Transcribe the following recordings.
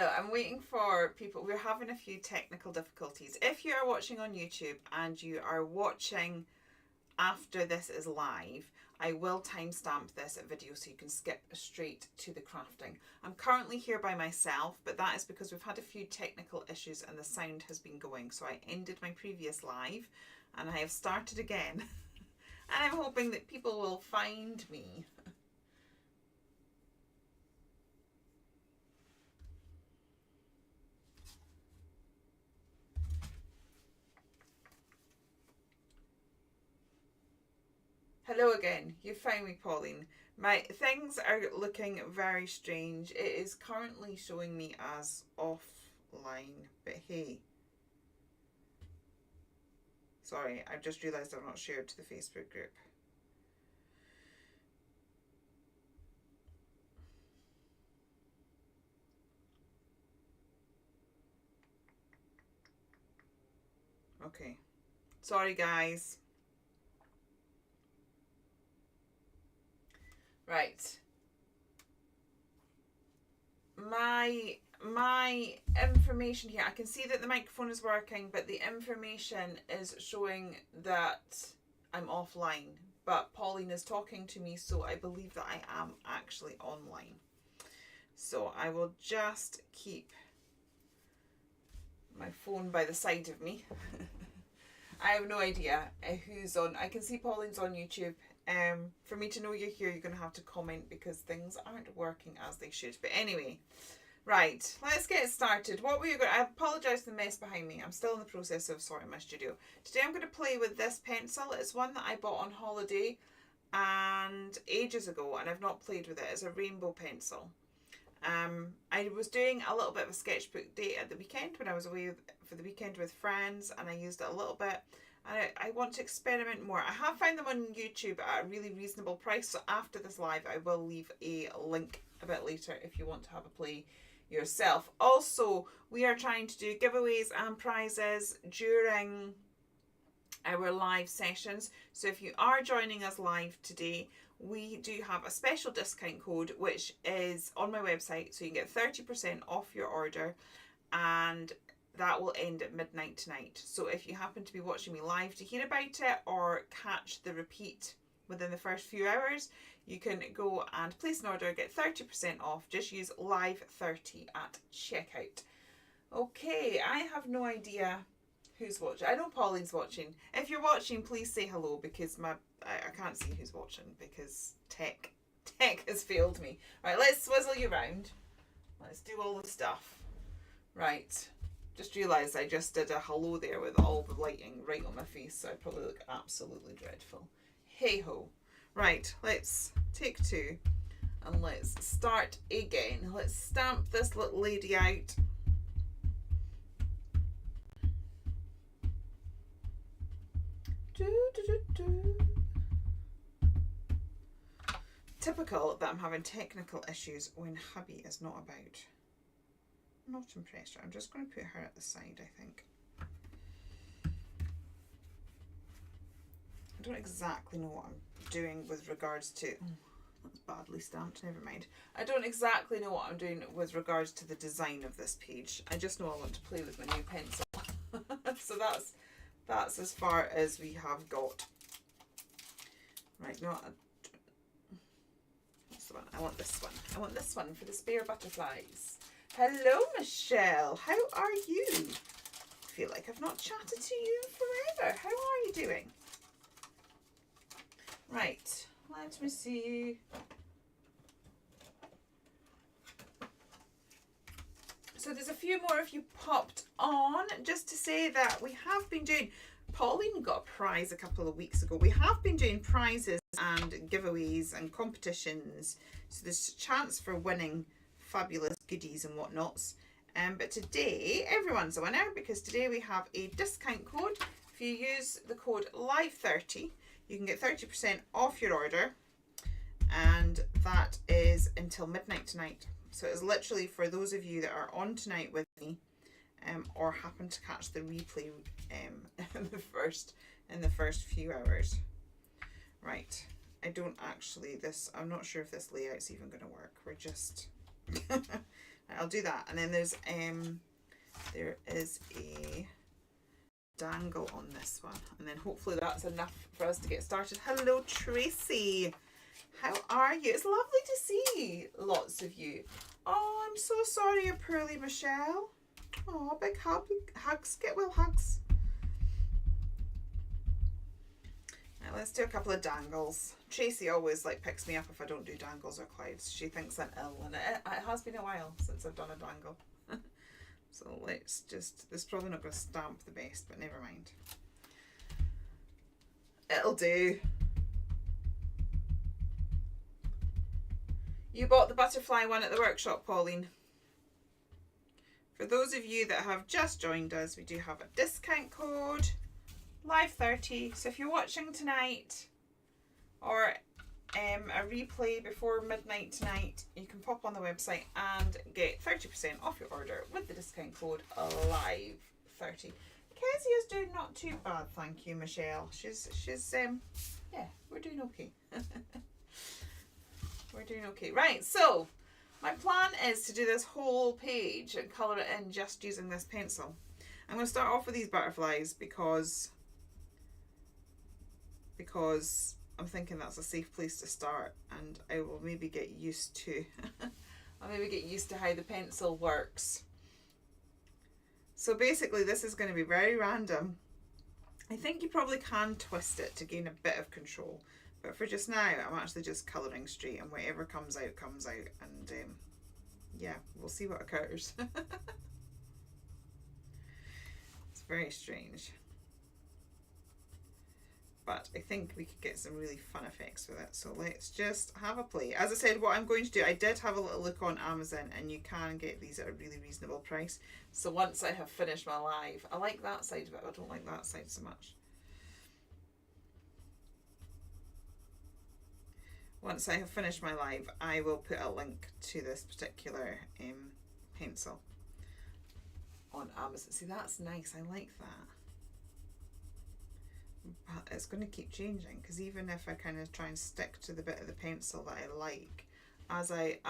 I'm waiting for people. We're having a few technical difficulties. If you are watching on YouTube and you are watching after this is live, I will timestamp this video so you can skip straight to the crafting. I'm currently here by myself, but that is because we've had a few technical issues and the sound has been going. So I ended my previous live and I have started again. And I'm hoping that people will find me. Hello again. You found me, Pauline. My things are looking very strange. It is currently showing me as offline, but hey. Sorry, I've just realised I've not shared to the Facebook group. Okay. Sorry, guys. Right. My information here, I can see that the microphone is working, but the information is showing that I'm offline. But Pauline is talking to me, so I believe that I am actually online. So I will just keep my phone by the side of me. I have no idea who's on. I can see Pauline's on YouTube. For me to know you're here, you're going to have to comment because things aren't working as they should. But anyway, right, let's get started. What were you going to... I apologise for the mess behind me. I'm still in the process of sorting my studio. Today I'm going to play with this pencil. It's one that I bought on holiday and ages ago, and I've not played with it. It's a rainbow pencil. I was doing a little bit of a sketchbook day at the weekend when I was away for the weekend with friends, and I used it a little bit. And I want to experiment more. I have found them on YouTube at a really reasonable price, so after this live I will leave a link a bit later if you want to have a play yourself. Also, we are trying to do giveaways and prizes during our live sessions. So if you are joining us live today, we do have a special discount code which is on my website, so you can get 30% off your order, and that will end at midnight tonight. So if you happen to be watching me live to hear about it or catch the repeat within the first few hours, you can go and place an order, get 30% off. Just use live30 at checkout. Okay, I have no idea who's watching. I know Pauline's watching. If you're watching, please say hello, because I can't see who's watching because tech has failed me. Right, let's swizzle you around. Let's do all the stuff. Right. Just realised I just did a hello there with all the lighting right on my face, so I probably look absolutely dreadful. Hey ho. Right, let's take two and let's start again. Let's stamp this little lady out. Typical that I'm having technical issues when hubby is not about. Not impressed. I'm just going to put her at the side, I think. I don't exactly know what I'm doing with regards to... that's badly stamped, never mind. I don't exactly know what I'm doing with regards to the design of this page. I just know I want to play with my new pencil. So that's as far as we have got. Right, no, what's the one? I want this one. I want this one for the spare butterflies. Hello, Michelle. How are you? I feel like I've not chatted to you forever. How are you doing? Right, let me see. So there's a few more of you popped on. Just to say that we have been doing... Pauline got a prize a couple of weeks ago. We have been doing prizes and giveaways and competitions. So there's a chance for winning fabulous goodies and whatnots. But today everyone's a winner, because today we have a discount code. If you use the code live30, you can get 30% off your order, and that is until midnight tonight. So it's literally for those of you that are on tonight with me, or happen to catch the replay in the first few hours. Right, I'm not sure if this layout's even going to work. We're just I'll do that. And then there is a dangle on this one. And then hopefully that's enough for us to get started. Hello, Tracy. How are you? It's lovely to see lots of you. Oh, I'm so sorry you're poorly, Michelle. Oh, big hugs. Get well hugs. Right, let's do a couple of dangles. Tracy always picks me up if I don't do dangles or clouds. She thinks I'm ill, and it has been a while since I've done a dangle. So let's just, this is probably not going to stamp the best, but never mind. It'll do. You bought the butterfly one at the workshop, Pauline. For those of you that have just joined us, we do have a discount code, Live30. So if you're watching tonight or a replay before midnight tonight, you can pop on the website and get 30% off your order with the discount code Live30. Kezia is doing not too bad, thank you, Michelle. She's yeah, we're doing okay. We're doing okay. Right, so my plan is to do this whole page and colour it in just using this pencil. I'm going to start off with these butterflies because I'm thinking that's a safe place to start, and I will maybe get used to I'll maybe get used to how the pencil works. So basically this is going to be very random. I think you probably can twist it to gain a bit of control, but for just now I'm actually just colouring straight, and whatever comes out comes out, and yeah, we'll see what occurs. It's very strange, but I think we could get some really fun effects with it. So let's just have a play. As I said, what I'm going to do, I did have a little look on Amazon, and you can get these at a really reasonable price. So once I have finished my live, I like that side of it, I don't like that side so much. Once I have finished my live, I will put a link to this particular pencil on Amazon. See, that's nice, I like that. But it's going to keep changing, because even if I kind of try and stick to the bit of the pencil that I like, as it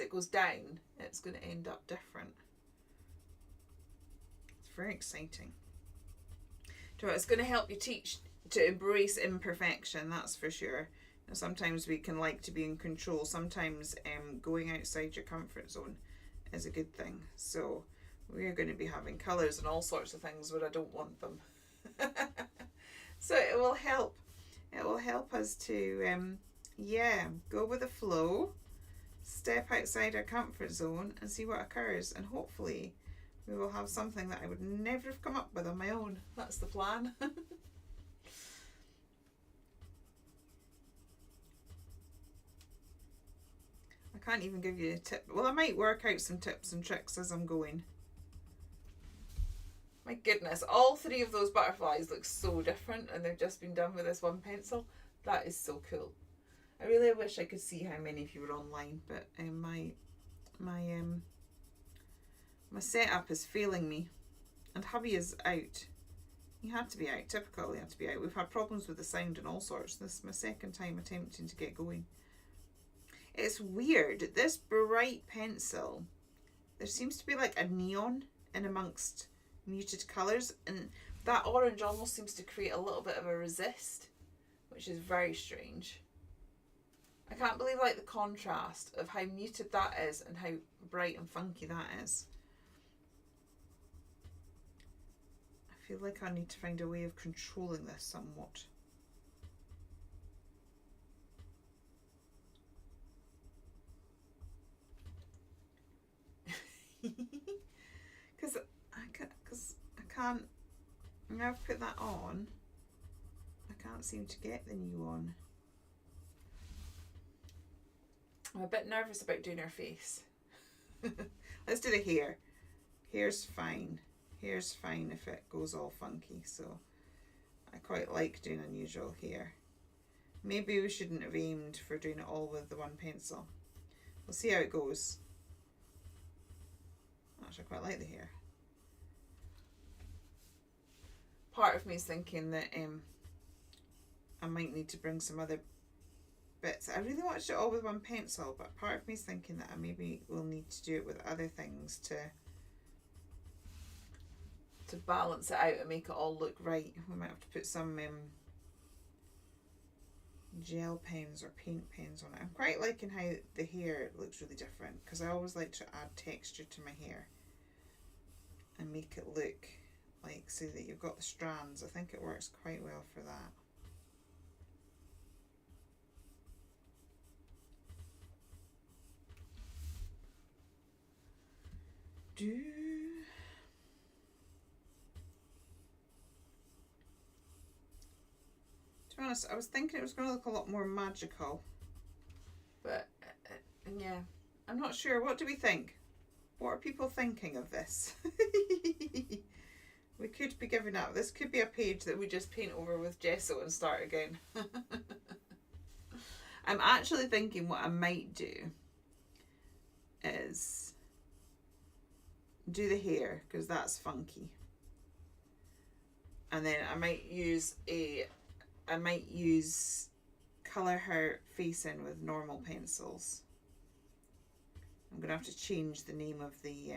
goes down, it's going to end up different. It's very exciting. It's going to help you teach to embrace imperfection, that's for sure. And sometimes we can like to be in control. Sometimes going outside your comfort zone is a good thing. So we're going to be having colours and all sorts of things where I don't want them. So it will help. It will help us to yeah, go with the flow, step outside our comfort zone and see what occurs, and hopefully we will have something that I would never have come up with on my own. That's the plan. I can't even give you a tip. Well, I might work out some tips and tricks as I'm going. My goodness, all three of those butterflies look so different, and they've just been done with this one pencil. That is so cool. I really wish I could see how many of you were online, but my setup is failing me, and hubby is out. He had to be out. Typical, he had to be out. We've had problems with the sound and all sorts. This is my second time attempting to get going. It's weird. This bright pencil, there seems to be like a neon in amongst muted colours, and that orange almost seems to create a little bit of a resist, which is very strange. I can't believe the contrast of how muted that is and how bright and funky that is. I feel like I need to find a way of controlling this somewhat. Because I can't, now I've put that on, I can't seem to get the new one. I'm a bit nervous about doing her face. Let's do the hair. Hair's fine. Hair's fine if it goes all funky, so I quite like doing unusual hair. Maybe we shouldn't have aimed for doing it all with the one pencil. We'll see how it goes. Actually, I quite like the hair. Part of me is thinking that I might need to bring some other bits. I really want to do it all with one pencil, but part of me is thinking that I maybe will need to do it with other things to balance it out and make it all look right. We might have to put some gel pens or paint pens on it. I'm quite liking how the hair looks really different, because I always like to add texture to my hair and make it look like, so that you've got the strands. I think it works quite well for that. To be honest, I was thinking it was going to look a lot more magical, but yeah, I'm not sure. What do we think? What are people thinking of this? We could be giving up. This could be a page that we just paint over with gesso and start again. I'm actually thinking what I might do is do the hair, because that's funky, and then I might use colour her face in with normal pencils. I'm gonna have to change the name of the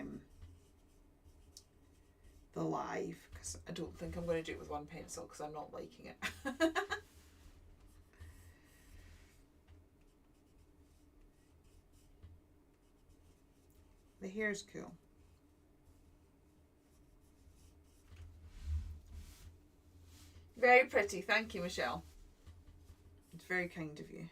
live, because I don't think I'm going to do it with one pencil, because I'm not liking it. The hair's cool. Very pretty. Thank you, Michelle. It's very kind of you.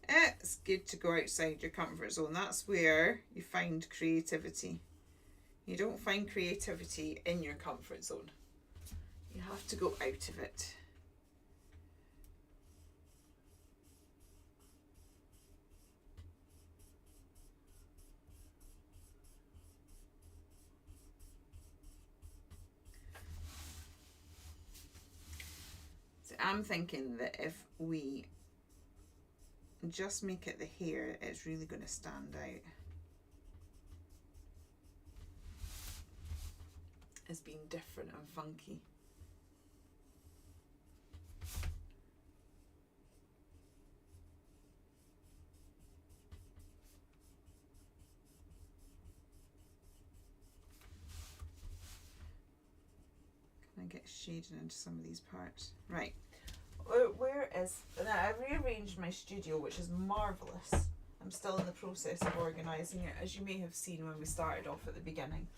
It's good to go outside your comfort zone. That's where you find creativity. You don't find creativity in your comfort zone. You have to go out of it. So I'm thinking that if we just make it the hair, it's really going to stand out as being different and funky. Can I get shading into some of these parts? Right. Where is... Now, I've rearranged my studio, which is marvellous. I'm still in the process of organising it, as you may have seen when we started off at the beginning.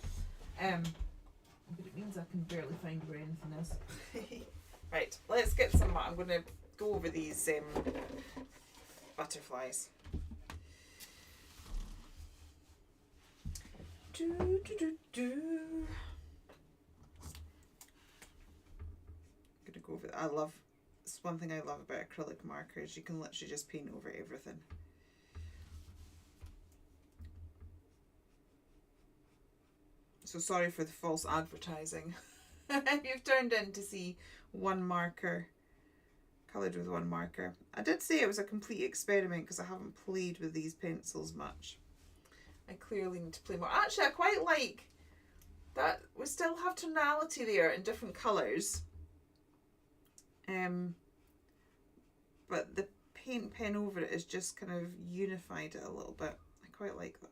But it means I can barely find where anything is. Right, let's get some... I'm going to go over these butterflies. I'm gonna go over... I love... It's one thing I love about acrylic markers. You can literally just paint over everything. So sorry for the false advertising. You've turned in to see one marker, coloured with one marker. I did say it was a complete experiment because I haven't played with these pencils much. I clearly need to play more. Actually, I quite like that we still have tonality there in different colours. But the paint pen over it is just kind of unified it a little bit. I quite like that.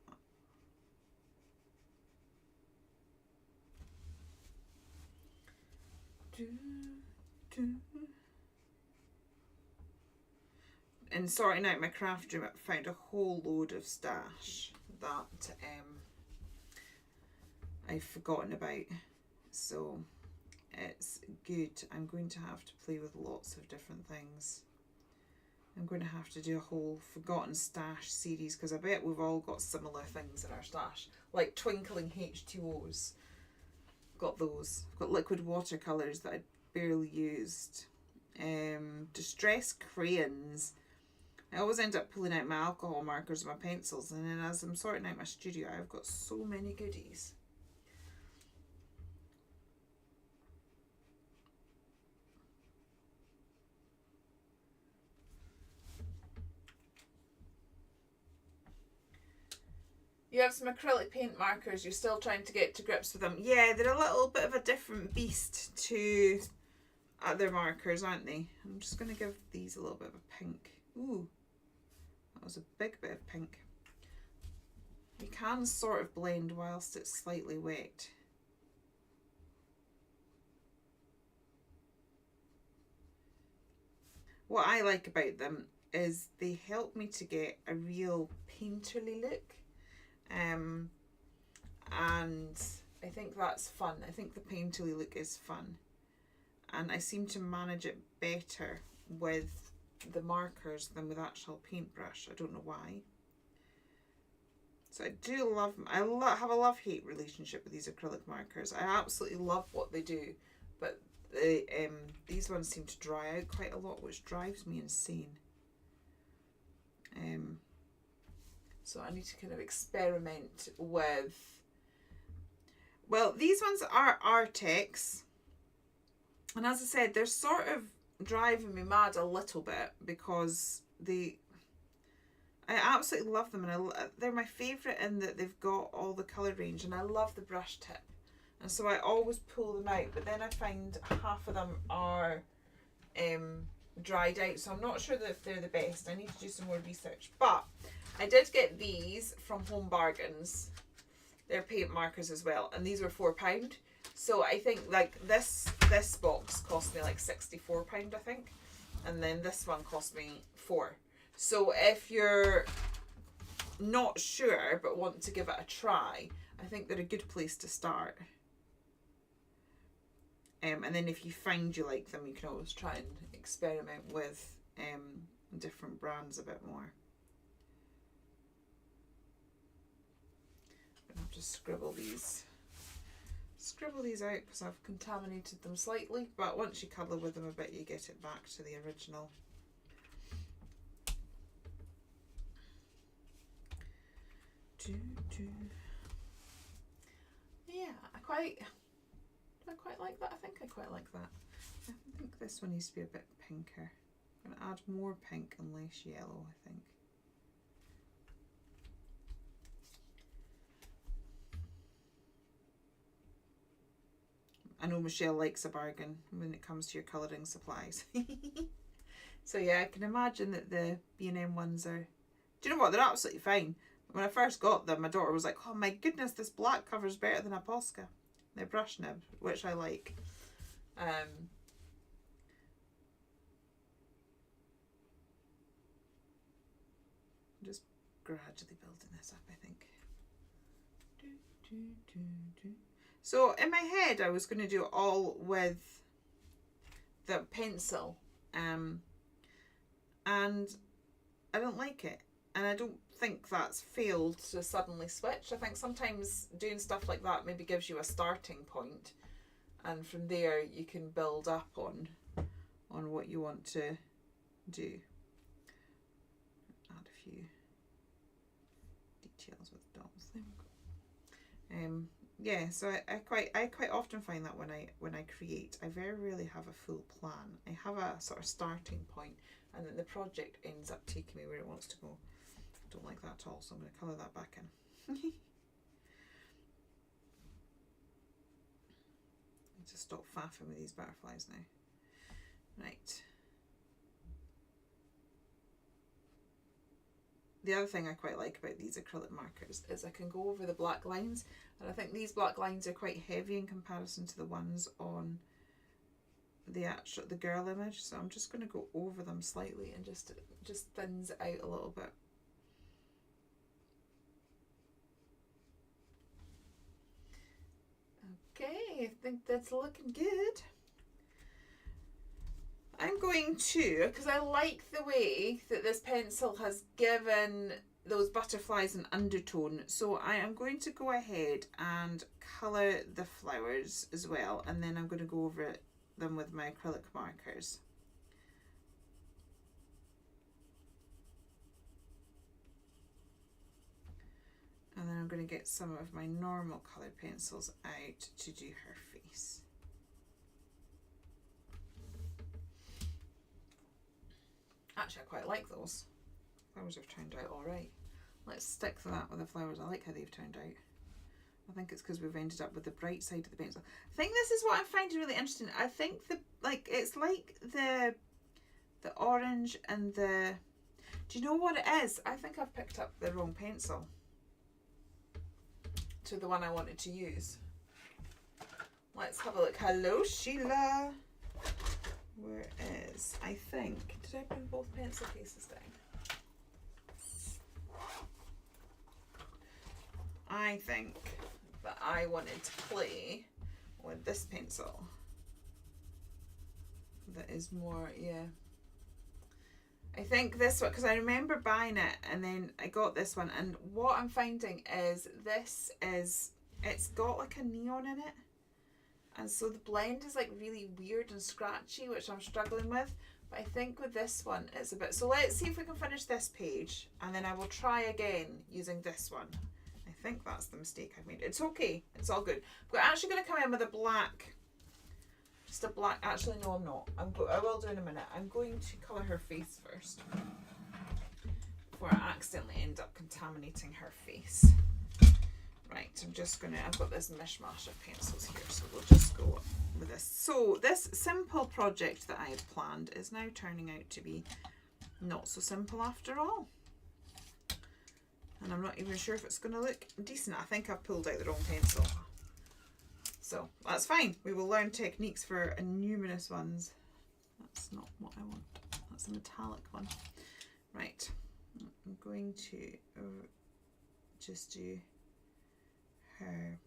In sorting out my craft room, I found a whole load of stash that I've forgotten about, so it's good. I'm going to have to play with lots of different things. I'm going to have to do a whole forgotten stash series, because I bet we've all got similar things in our stash, like twinkling H2Os. Got those. I've got liquid watercolours that I barely used. Distress crayons. I always end up pulling out my alcohol markers and my pencils, and then as I'm sorting out my studio, I've got so many goodies. You have some acrylic paint markers, you're still trying to get to grips with them. Yeah, they're a little bit of a different beast to They're markers, aren't they? I'm just going to give these a little bit of a pink. Ooh, that was a big bit of pink. You can sort of blend whilst it's slightly wet. What I like about them is they help me to get a real painterly look. And I think that's fun. I think the painterly look is fun. And I seem to manage it better with the markers than with actual paintbrush. I don't know why. So I do love them. I have a love-hate relationship with these acrylic markers. I absolutely love what they do, but these ones seem to dry out quite a lot, which drives me insane. So I need to kind of experiment with... Well, these ones are Artex. And as I said, they're sort of driving me mad a little bit because I absolutely love them, and they're my favourite in that they've got all the colour range, and I love the brush tip, and so I always pull them out, but then I find half of them are dried out, so I'm not sure that if they're the best. I need to do some more research, but I did get these from Home Bargains. They're paint markers as well, and these were £4. So I think like this box cost me like £64, I think, and then this one cost me £4. So if you're not sure but want to give it a try, I think they're a good place to start. And then if you find you like them, you can always try and experiment with different brands a bit more. I'm going to have to scribble these out because I've contaminated them slightly, but once you colour with them a bit, you get it back to the original. Yeah, I quite like that. I think I quite like that. I think this one needs to be a bit pinker. I'm going to add more pink and less yellow, I think. I know Michelle likes a bargain when it comes to your colouring supplies. So yeah, I can imagine that the B&M ones are... Do you know what? They're absolutely fine. When I first got them, my daughter was like, oh my goodness, this black cover's better than a Posca. They're brush nib, which I like. I'm just gradually building this up, I think. So in my head, I was going to do it all with the pencil, and I don't like it, and I don't think that's failed to suddenly switch. I think sometimes doing stuff like that maybe gives you a starting point, and from there you can build up on what you want to do. Add a few details with dots. There we go. Yeah, so I quite often find that when I create, I very rarely have a full plan. I have a sort of starting point, and then the project ends up taking me where it wants to go. I don't like that at all, so I'm going to colour that back in. Need to stop faffing with these butterflies now. Right. The other thing I quite like about these acrylic markers is I can go over the black lines, and I think these black lines are quite heavy in comparison to the ones on the girl image, so I'm just going to go over them slightly and just thins it out a little bit. Okay, I think that's looking good. I'm going to, because I like the way that this pencil has given those butterflies an undertone, so I am going to go ahead and colour the flowers as well, and then I'm going to go over them with my acrylic markers. And then I'm going to get some of my normal colour pencils out to do her face. Actually, I quite like those. Flowers have turned out alright. Let's stick to that with the flowers. I like how they've turned out. I think it's because we've ended up with the bright side of the pencil. I think this is what I'm finding really interesting. I think it's like the orange and the... Do you know what it is? I think I've picked up the wrong pencil to the one I wanted to use. Let's have a look. Hello, Sheila. Where is... I think... Did I bring both pencil cases down? I think that I wanted to play with this pencil. That is more, yeah. I think this one, because I remember buying it and then I got this one, and what I'm finding is it's got like a neon in it, and so the blend is like really weird and scratchy, which I'm struggling with. But I think with this one it's a bit, so let's see if we can finish this page and then I will try again using this one. I think that's the mistake I've made. It's okay, it's all good. We're actually going to come in with a black, just a black, actually no I'm not, I will do in a minute. I'm going to colour her face first before I accidentally end up contaminating her face. Right, I'm just going to, I've got this mishmash of pencils here, so we'll just go with this. So this simple project that I had planned is now turning out to be not so simple after all. And I'm not even sure if it's going to look decent. I think I've pulled out the wrong pencil. So that's fine. We will learn techniques for numerous ones. That's not what I want. That's a metallic one. Right. I'm going to just do her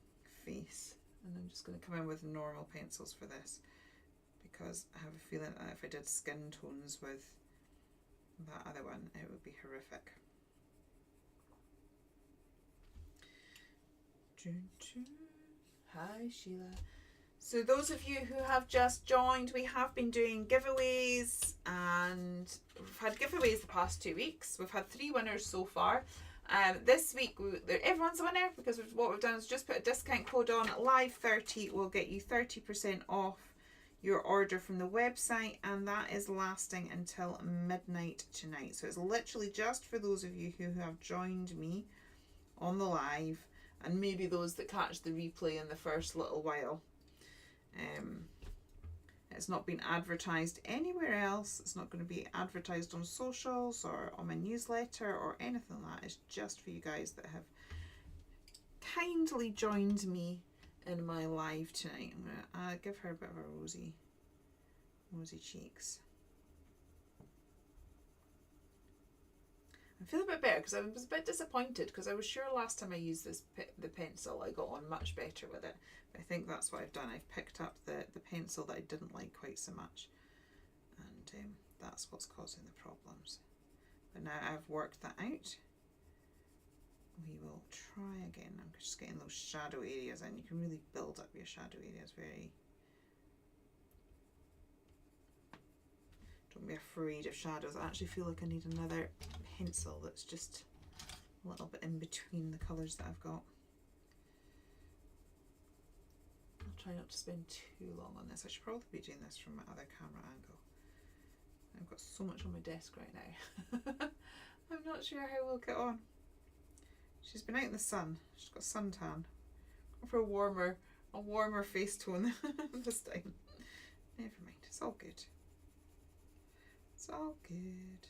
face. And I'm just going to come in with normal pencils for this. Because I have a feeling that if I did skin tones with that other one, it would be horrific. Hi Sheila. So those of you who have just joined, we have been doing giveaways, and we've had giveaways the past 2 weeks. We've had 3 winners so far. This week everyone's a winner, because what we've done is just put a discount code on. Live30 will get you 30% off your order from the website, and that is lasting until midnight tonight. So it's literally just for those of you who have joined me on the live, and maybe those that catch the replay in the first little while. It's not been advertised anywhere else. It's not going to be advertised on socials or on my newsletter or anything like that. It's just for you guys that have kindly joined me in my live tonight. I'm going to give her a bit of a rosy cheeks. I feel a bit better because I was a bit disappointed, because I was sure last time I used the pencil I got on much better with it. But I think that's what I've done. I've picked up the pencil that I didn't like quite so much, and that's what's causing the problems. But now I've worked that out, we will try again. I'm just getting those shadow areas in. You can really build up your shadow areas very... Don't be afraid of shadows. I actually feel like I need another pencil that's just a little bit in between the colours that I've got. I'll try not to spend too long on this. I should probably be doing this from my other camera angle. I've got so much on my desk right now. I'm not sure how we'll get on. She's been out in the sun. She's got suntan. Go for a warmer face tone this time. Never mind. It's all good. It's all good.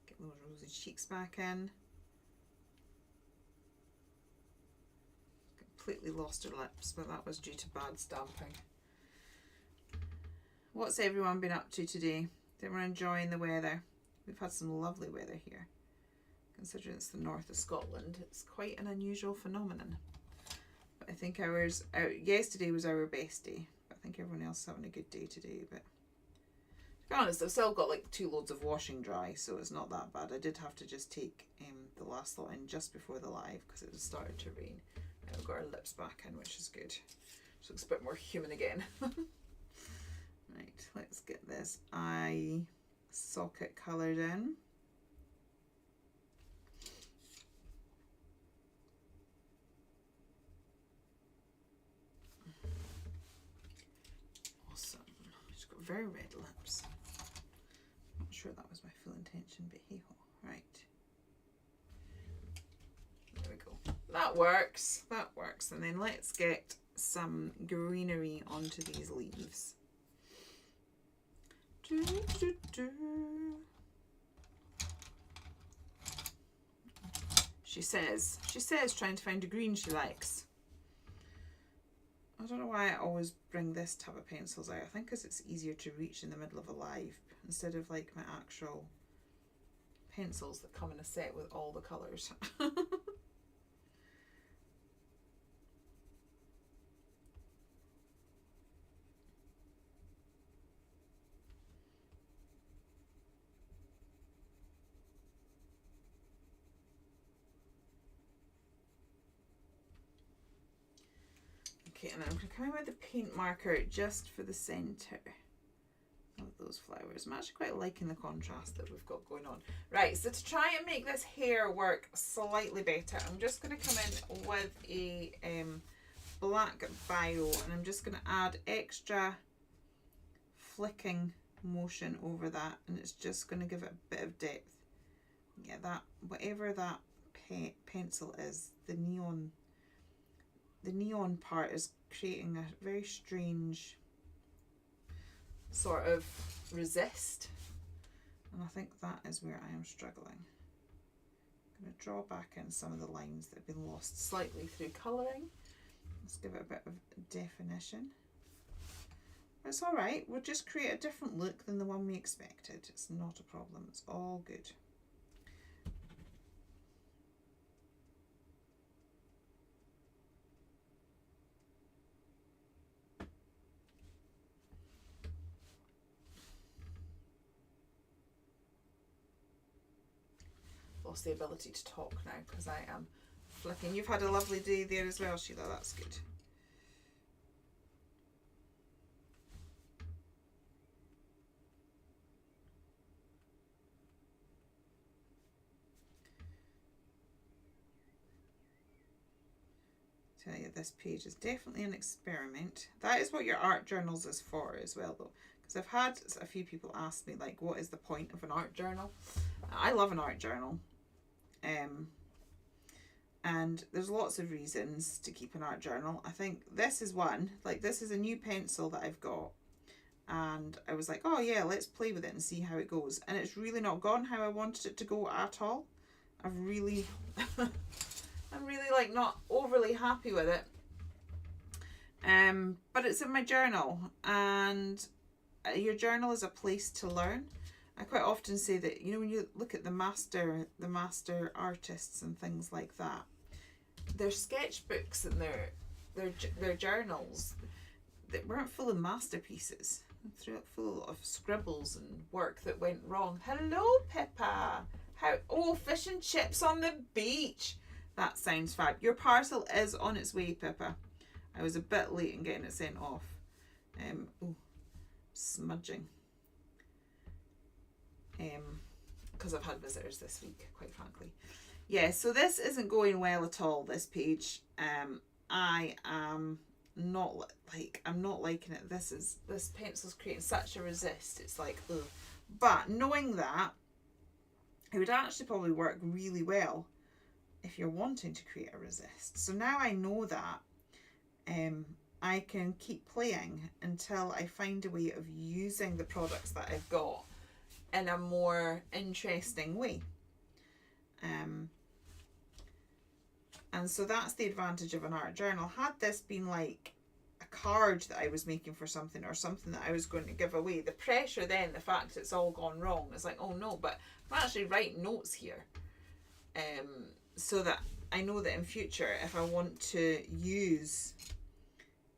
Get those rosy cheeks back in. Completely lost her lips, but that was due to bad stamping. What's everyone been up to today? Is everyone enjoying the weather? We've had some lovely weather here. Considering it's the north of Scotland, it's quite an unusual phenomenon. But I think yesterday was our best day. But I think everyone else is having a good day today. But to be honest, I've still got like 2 loads of washing dry, so it's not that bad. I did have to just take the last lot in just before the live because it had started to rain. Now we've got our lips back in, which is good. Just looks a bit more human again. Right, let's get this eye socket coloured in. Awesome. She's got very red lips. attention, but hey ho. Right. There we go. That works. That works. And then let's get some greenery onto these leaves. She says trying to find a green she likes. I don't know why I always bring this tub of pencils out. I think because it's easier to reach in the middle of a live instead of like my actual pencils that come in a set with all the colours. Okay, and then I'm going to come in with the paint marker just for the centre of those flowers. I'm actually quite liking the contrast that we've got going on. Right, so to try and make this hair work slightly better, I'm just going to come in with a black bio, and I'm just going to add extra flicking motion over that, and it's just going to give it a bit of depth. Yeah, that, whatever that pencil is, the neon part is creating a very strange sort of resist, and I think that is where I am struggling. I'm going to draw back in some of the lines that have been lost slightly through colouring. Let's give it a bit of definition. It's alright, we'll just create a different look than the one we expected. It's not a problem, it's all good. Lost the ability to talk now because I am flicking. You've had a lovely day there as well, Sheila, that's good. Tell you, this page is definitely an experiment. That is what your art journals is for as well, though, because I've had a few people ask me, like, what is the point of an art journal? I love an art journal. And there's lots of reasons to keep an art journal. I think this is one. Like, this is a new pencil that I've got, and I was like, oh yeah, let's play with it and see how it goes. And it's really not gone how I wanted it to go at all. I've really I'm really like not overly happy with it. But it's in my journal, and your journal is a place to learn. I quite often say that, you know, when you look at the master artists and things like that, their sketchbooks and their journals, they weren't full of masterpieces. They're full of scribbles and work that went wrong. Hello, Pippa. Fish and chips on the beach. That sounds fab. Your parcel is on its way, Pippa. I was a bit late in getting it sent off. Smudging. Because I've had visitors this week, quite frankly. Yeah, so this isn't going well at all, this page. I am not I'm not liking it. This pencil's creating such a resist. It's like, ugh. But knowing that, it would actually probably work really well if you're wanting to create a resist. So now I know that, I can keep playing until I find a way of using the products that I've got in a more interesting way. And so that's the advantage of an art journal. Had this been like a card that I was making for something, or something that I was going to give away, the pressure then, the fact it's all gone wrong, it's like, oh no, but I'm actually writing notes here. So that I know that in future, if I want to use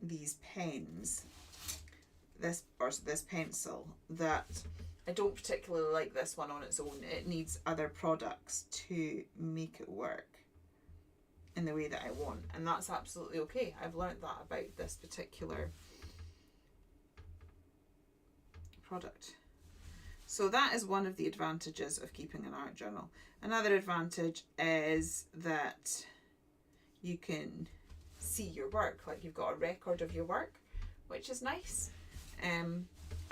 these pens, this pencil, that I don't particularly like this one on its own. It needs other products to make it work in the way that I want, and that's absolutely okay. I've learned that about this particular product. So that is one of the advantages of keeping an art journal. Another advantage is that you can see your work, like you've got a record of your work, which is nice. And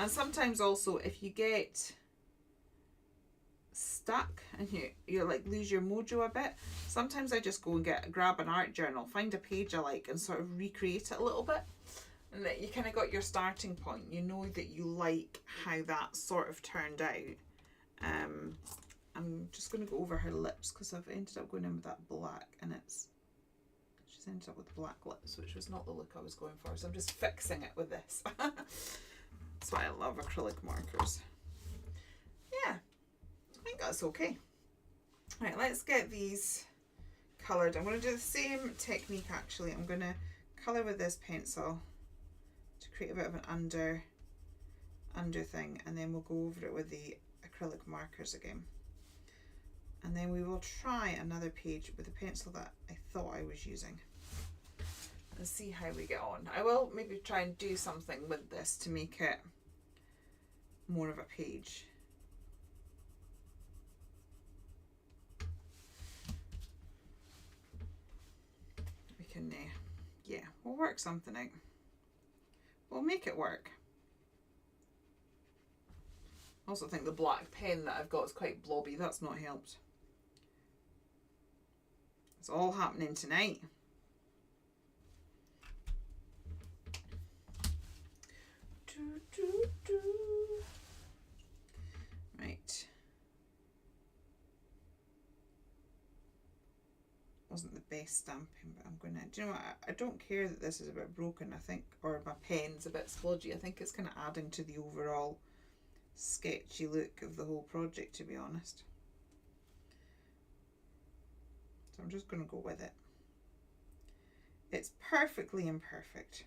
sometimes also, if you get stuck and you like lose your mojo a bit, sometimes I just go and grab an art journal, find a page I like, and sort of recreate it a little bit. And that you kind of got your starting point. You know that you like how that sort of turned out. I'm just going to go over her lips because I've ended up going in with that black, and she's ended up with black lips, which was not the look I was going for. So I'm just fixing it with this. That's why I love acrylic markers. Yeah, I think that's okay. Right, let's get these coloured. I'm going to do the same technique actually. I'm going to colour with this pencil to create a bit of an under thing, and then we'll go over it with the acrylic markers again. And then we will try another page with the pencil that I thought I was using and see how we get on. I will maybe try and do something with this to make it more of a page. We can, yeah, we'll work something out. We'll make it work. I also think the black pen that I've got is quite blobby. That's not helped. It's all happening tonight. Right. Wasn't the best stamping, but I'm gonna, do you know what, I don't care that this is a bit broken, I think, or my pen's a bit splodgy. I think it's kind of adding to the overall sketchy look of the whole project, to be honest. So I'm just going to go with it. It's perfectly imperfect.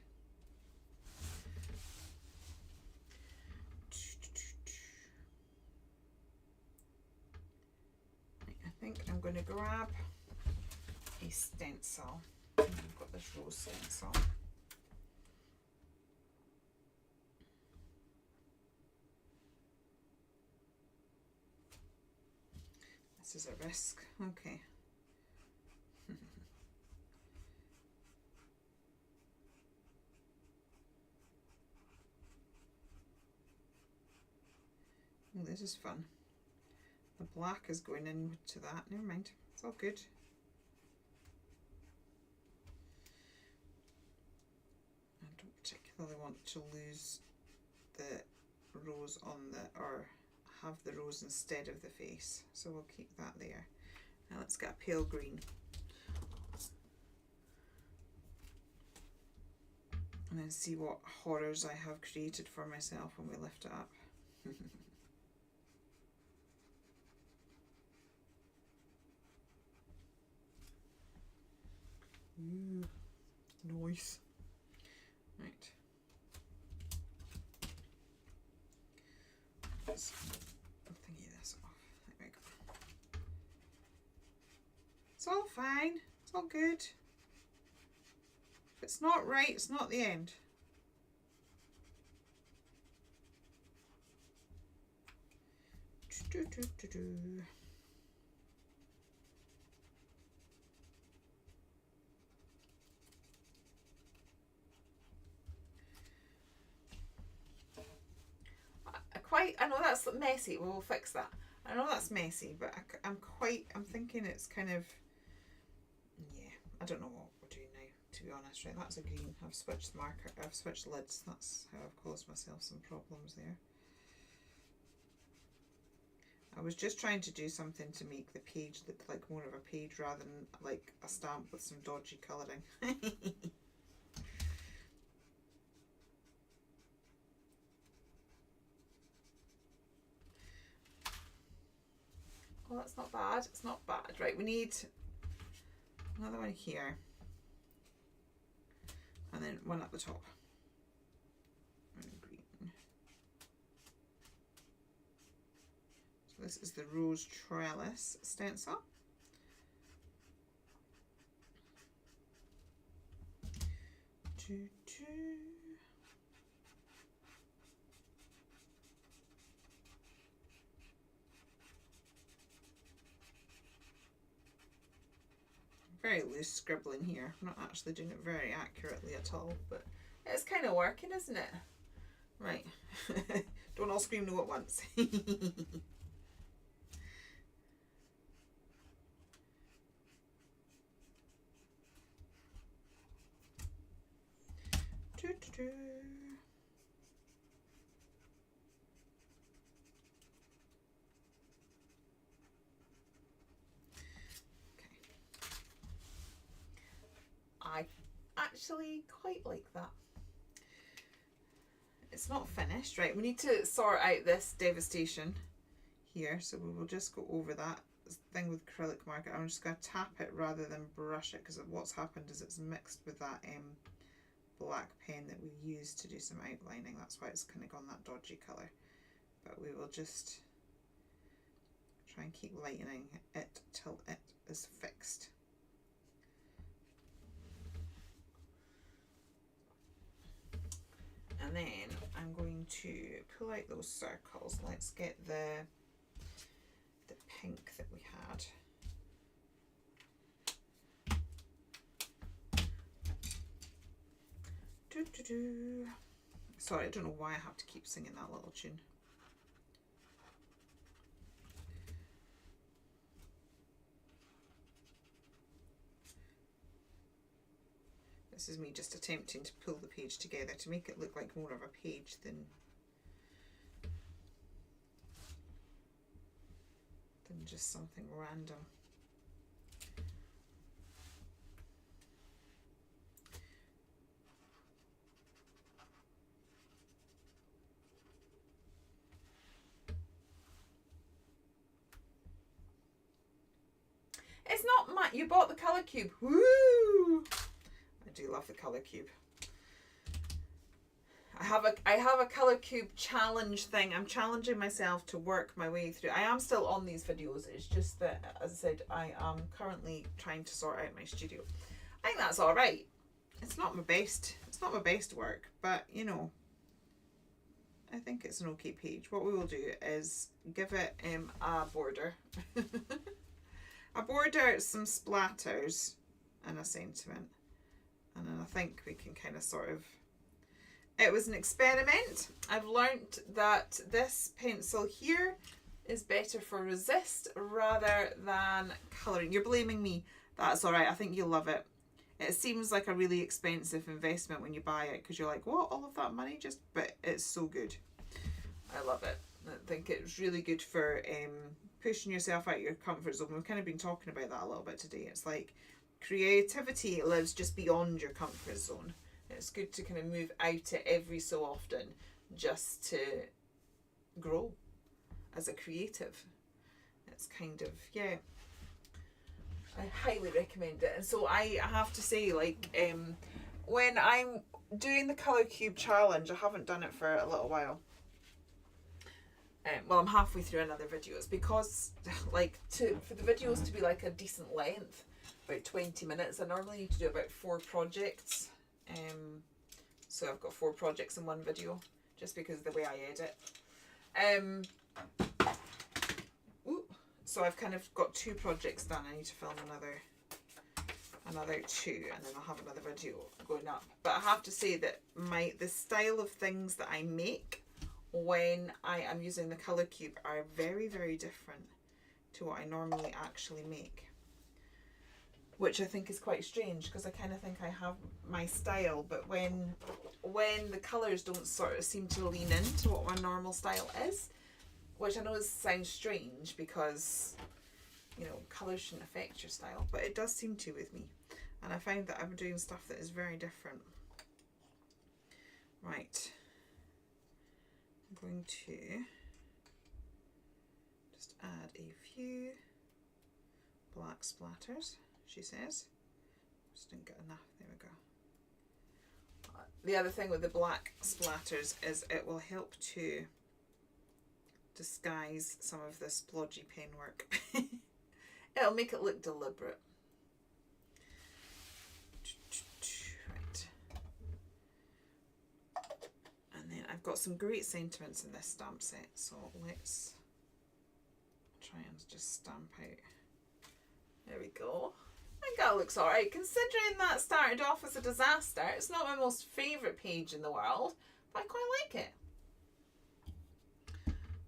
I think I'm going to grab a stencil. I've got this rose stencil. This is a risk. Okay. Oh, this is fun. The black is going into that. Never mind. It's all good. I don't particularly want to lose the rose on the, or have the rose instead of the face. So we'll keep that there. Now let's get a pale green. And then see what horrors I have created for myself when we lift it up. Ooh, nice. Right. Let's thingy this off. There we go. It's all fine. It's all good. If it's not right, it's not the end. I know that's messy. We'll fix that. I know that's messy, but I'm thinking it's kind of, yeah, I don't know what we're doing now, to be honest. Right, that's a green. I've switched the marker. I've switched lids. That's how I've caused myself some problems there. I was just trying to do something to make the page look like more of a page rather than like a stamp with some dodgy colouring. Oh, that's not bad. It's not bad. Right, we need another one here. And then one at the top. And green. So this is the Rose Trellis stencil. Very loose scribbling here. I'm not actually doing it very accurately at all, but it's kind of working, isn't it? Right. Don't all scream no at once. I actually quite like that. It's not finished, right? We need to sort out this devastation here, so we will just go over that thing with acrylic marker. I'm just going to tap it rather than brush it, because what's happened is it's mixed with that black pen that we used to do some outlining. That's why it's kind of gone that dodgy colour. But we will just try and keep lightening it till it is fixed. And then I'm going to pull out those circles. Let's get the pink that we had. Sorry, I don't know why I have to keep singing that little tune. This is me just attempting to pull the page together to make it look like more of a page than just something random. It's not my, you bought the colour cube. Woo! I do love the colour cube. I have a colour cube challenge thing. I'm challenging myself to work my way through. I am still on these videos. It's just that, as I said, I am currently trying to sort out my studio. I think that's all right. It's not my best. It's not my best work, but you know, I think it's an okay page. What we will do is give it a border, a border, some splatters, and a sentiment, and then I think we can kind of sort of. It was an experiment. I've learnt that this pencil here is better for resist rather than colouring. You're blaming me. That's alright. I think you'll love it. It seems like a really expensive investment when you buy it because you're like, what? All of that money? Just, but it's so good. I love it. I think it's really good for pushing yourself out of your comfort zone. We've kind of been talking about that a little bit today. It's like creativity lives just beyond your comfort zone. It's good to kind of move out it every so often just to grow as a creative. It's kind of, yeah, I highly recommend it. And so I have to say, like, when I'm doing the Colour Cube challenge, I haven't done it for a little while. Well, I'm halfway through another video. It's because, like, for the videos to be like a decent length, about 20 minutes, I normally need to do about 4 projects. So I've got 4 projects in one video just because of the way I edit. So I've kind of got 2 projects done. I need to film another 2 and then I'll have another video going up. But I have to say that the style of things that I make when I am using the Colour Cube are very, very different to what I normally actually make. Which I think is quite strange because I kind of think I have my style, but when the colours don't sort of seem to lean into what my normal style is, which I know sounds strange because, you know, colours shouldn't affect your style, but it does seem to with me. And I find that I'm doing stuff that is very different. Right. I'm going to just add a few black splatters. She says. Just didn't get enough. There we go. The other thing with the black splatters is it will help to disguise some of this splodgy pen work. It'll make it look deliberate. Right. And then I've got some great sentiments in this stamp set, so let's try and just stamp out. There we go. I think that looks alright. Considering that started off as a disaster, it's not my most favourite page in the world, but I quite like it.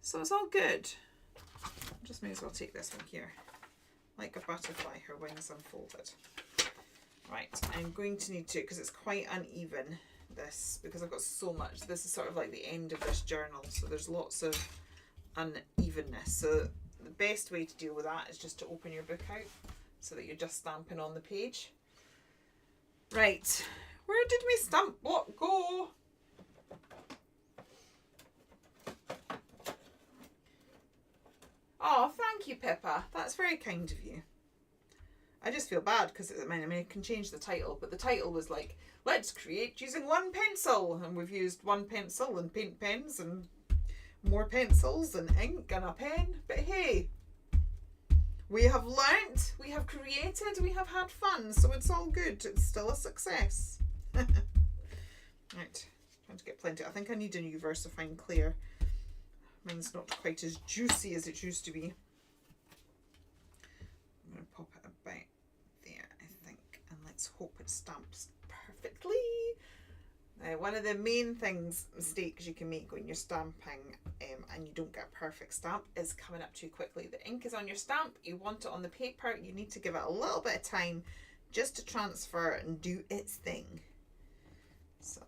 So it's all good. I just may as well take this one here. Like a butterfly, her wings unfolded. Right, I'm going to need to, because it's quite uneven, this because I've got so much. This is sort of like the end of this journal, so there's lots of unevenness. So the best way to deal with that is just to open your book out so that you're just stamping on the page. Right, where did my stamp block go? Oh, thank you, Pippa. That's very kind of you. I just feel bad because I mean, I can change the title, but the title was like, let's create using one pencil. And we've used one pencil and paint pens and more pencils and ink and a pen. But hey, we have learnt, we have created, we have had fun. So it's all good. It's still a success. Right, trying to get plenty. I think I need a new VersaFine Clear. Mine's not quite as juicy as it used to be. I'm going to pop it about there, I think. And let's hope it stamps perfectly. One of the main mistakes you can make when you're stamping and you don't get a perfect stamp is coming up too quickly. The ink is on your stamp, you want it on the paper, you need to give it a little bit of time just to transfer and do its thing. So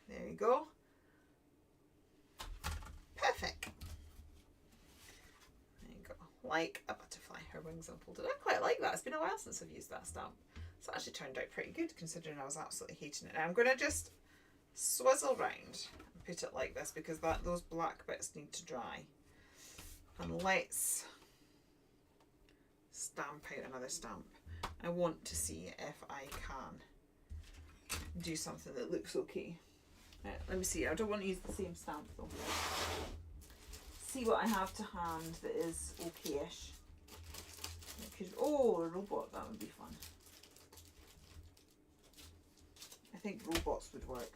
there you go. Perfect. There you go. Like a butterfly, her wings unfolded. I quite like that. It's been a while since I've used that stamp. It's actually turned out pretty good considering I was absolutely hating it. Now I'm going to just swizzle round and put it like this because those black bits need to dry. And let's stamp out another stamp. I want to see if I can do something that looks okay. Let me see. I don't want to use the same stamp though. See what I have to hand that is okay-ish. Oh, a robot, that would be fun. I think robots would work,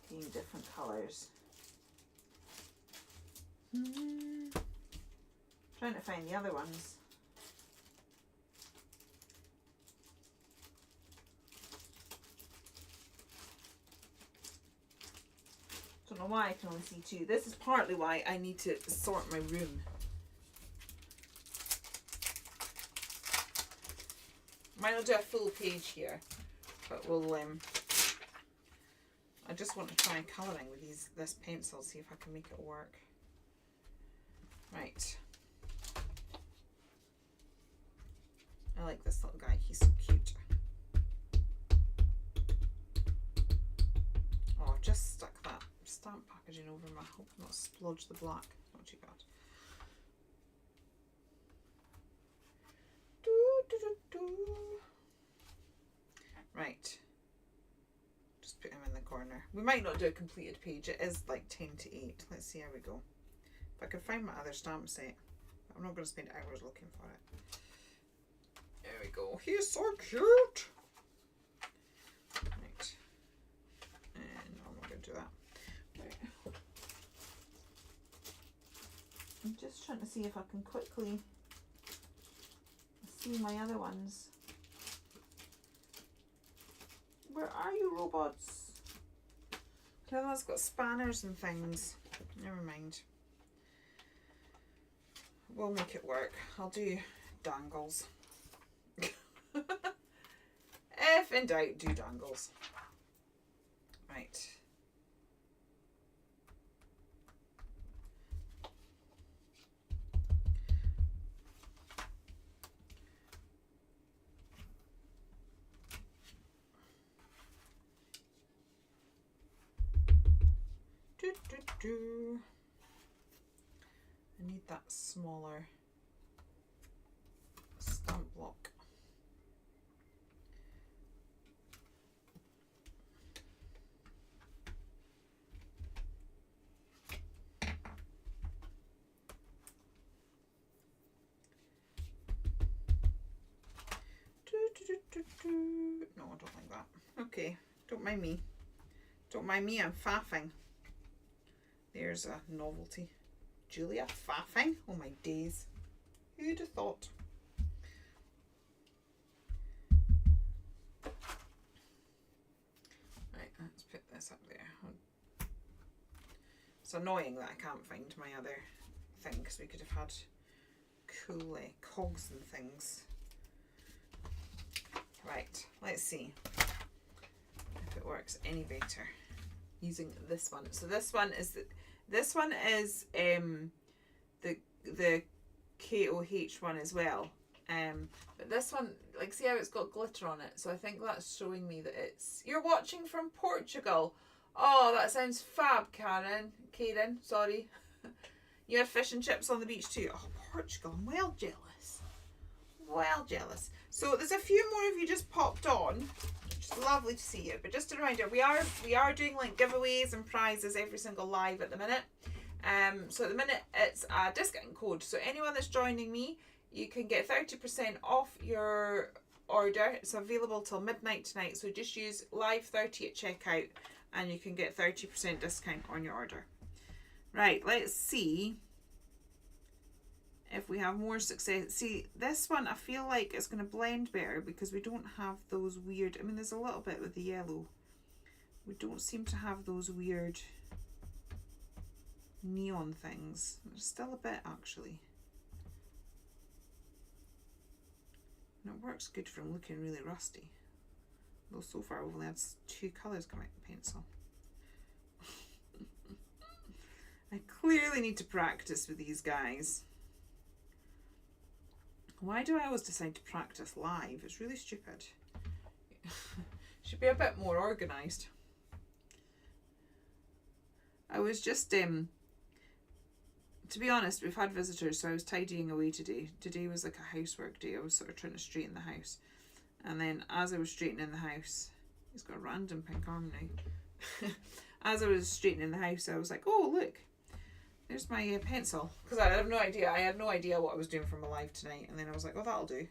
being different colours. Trying to find the other ones. Don't know why I can only see two. This is partly why I need to sort my room. Might not do a full page here, but we'll I just want to try colouring with this pencil, see if I can make it work. Right. I like this little guy, he's so cute. Oh, I've just stuck that stamp packaging over my, hope I'm not splodged the black. Not too bad. Right. Just put him in the corner. We might not do a completed page. It is like 10 to 8. Let's see how we go. If I can find my other stamp set. I'm not going to spend hours looking for it. There we go. He's so cute. Right. And no, I'm not going to do that. Right. I'm just trying to see if I can quickly see my other ones. Where are you, robots? Okay, that's got spanners and things. Never mind. We'll make it work. I'll do dangles. If in doubt, do dangles. Right. I need that smaller stamp block. No, I don't like that. Okay, don't mind me. Don't mind me, I'm faffing. There's a novelty. Julia faffing? Oh my days. Who'd have thought? Right, let's put this up there. It's annoying that I can't find my other thing because we could have had cool cogs and things. Right, let's see if if it works any better using this one. So this one is the KOH one as well. But this one, like, see how it's got glitter on it? So I think that's showing me that it's... You're watching from Portugal. Oh, that sounds fab, Karen, sorry. You had fish and chips on the beach too. Oh, Portugal, I'm well jealous. Well jealous. So there's a few more of you just popped on. It's lovely to see you. But just a reminder, we are doing like giveaways and prizes every single live at the minute. So at the minute it's a discount code. So anyone that's joining me, you can get 30% off your order. It's available till midnight tonight. So just use live30 at checkout and you can get 30% discount on your order. Right, let's see if we have more success. See, this one I feel like it's going to blend better because we don't have those weird... I mean, there's a little bit with the yellow. We don't seem to have those weird neon things. There's still a bit, actually. And it works good from looking really rusty. Though so far we've only had 2 colours come out of the pencil. I clearly need to practice with these guys. Why do I always decide to practice live? It's really stupid. Should be a bit more organised. I was just, to be honest, we've had visitors, so I was tidying away today. Today was like a housework day. I was sort of trying to straighten the house. And then as I was straightening the house, he's got a random pink arm now. As I was straightening the house, I was like, oh, look, there's my pencil. Because I have no idea. I had no idea what I was doing for my live tonight. And then I was like, oh, that'll do.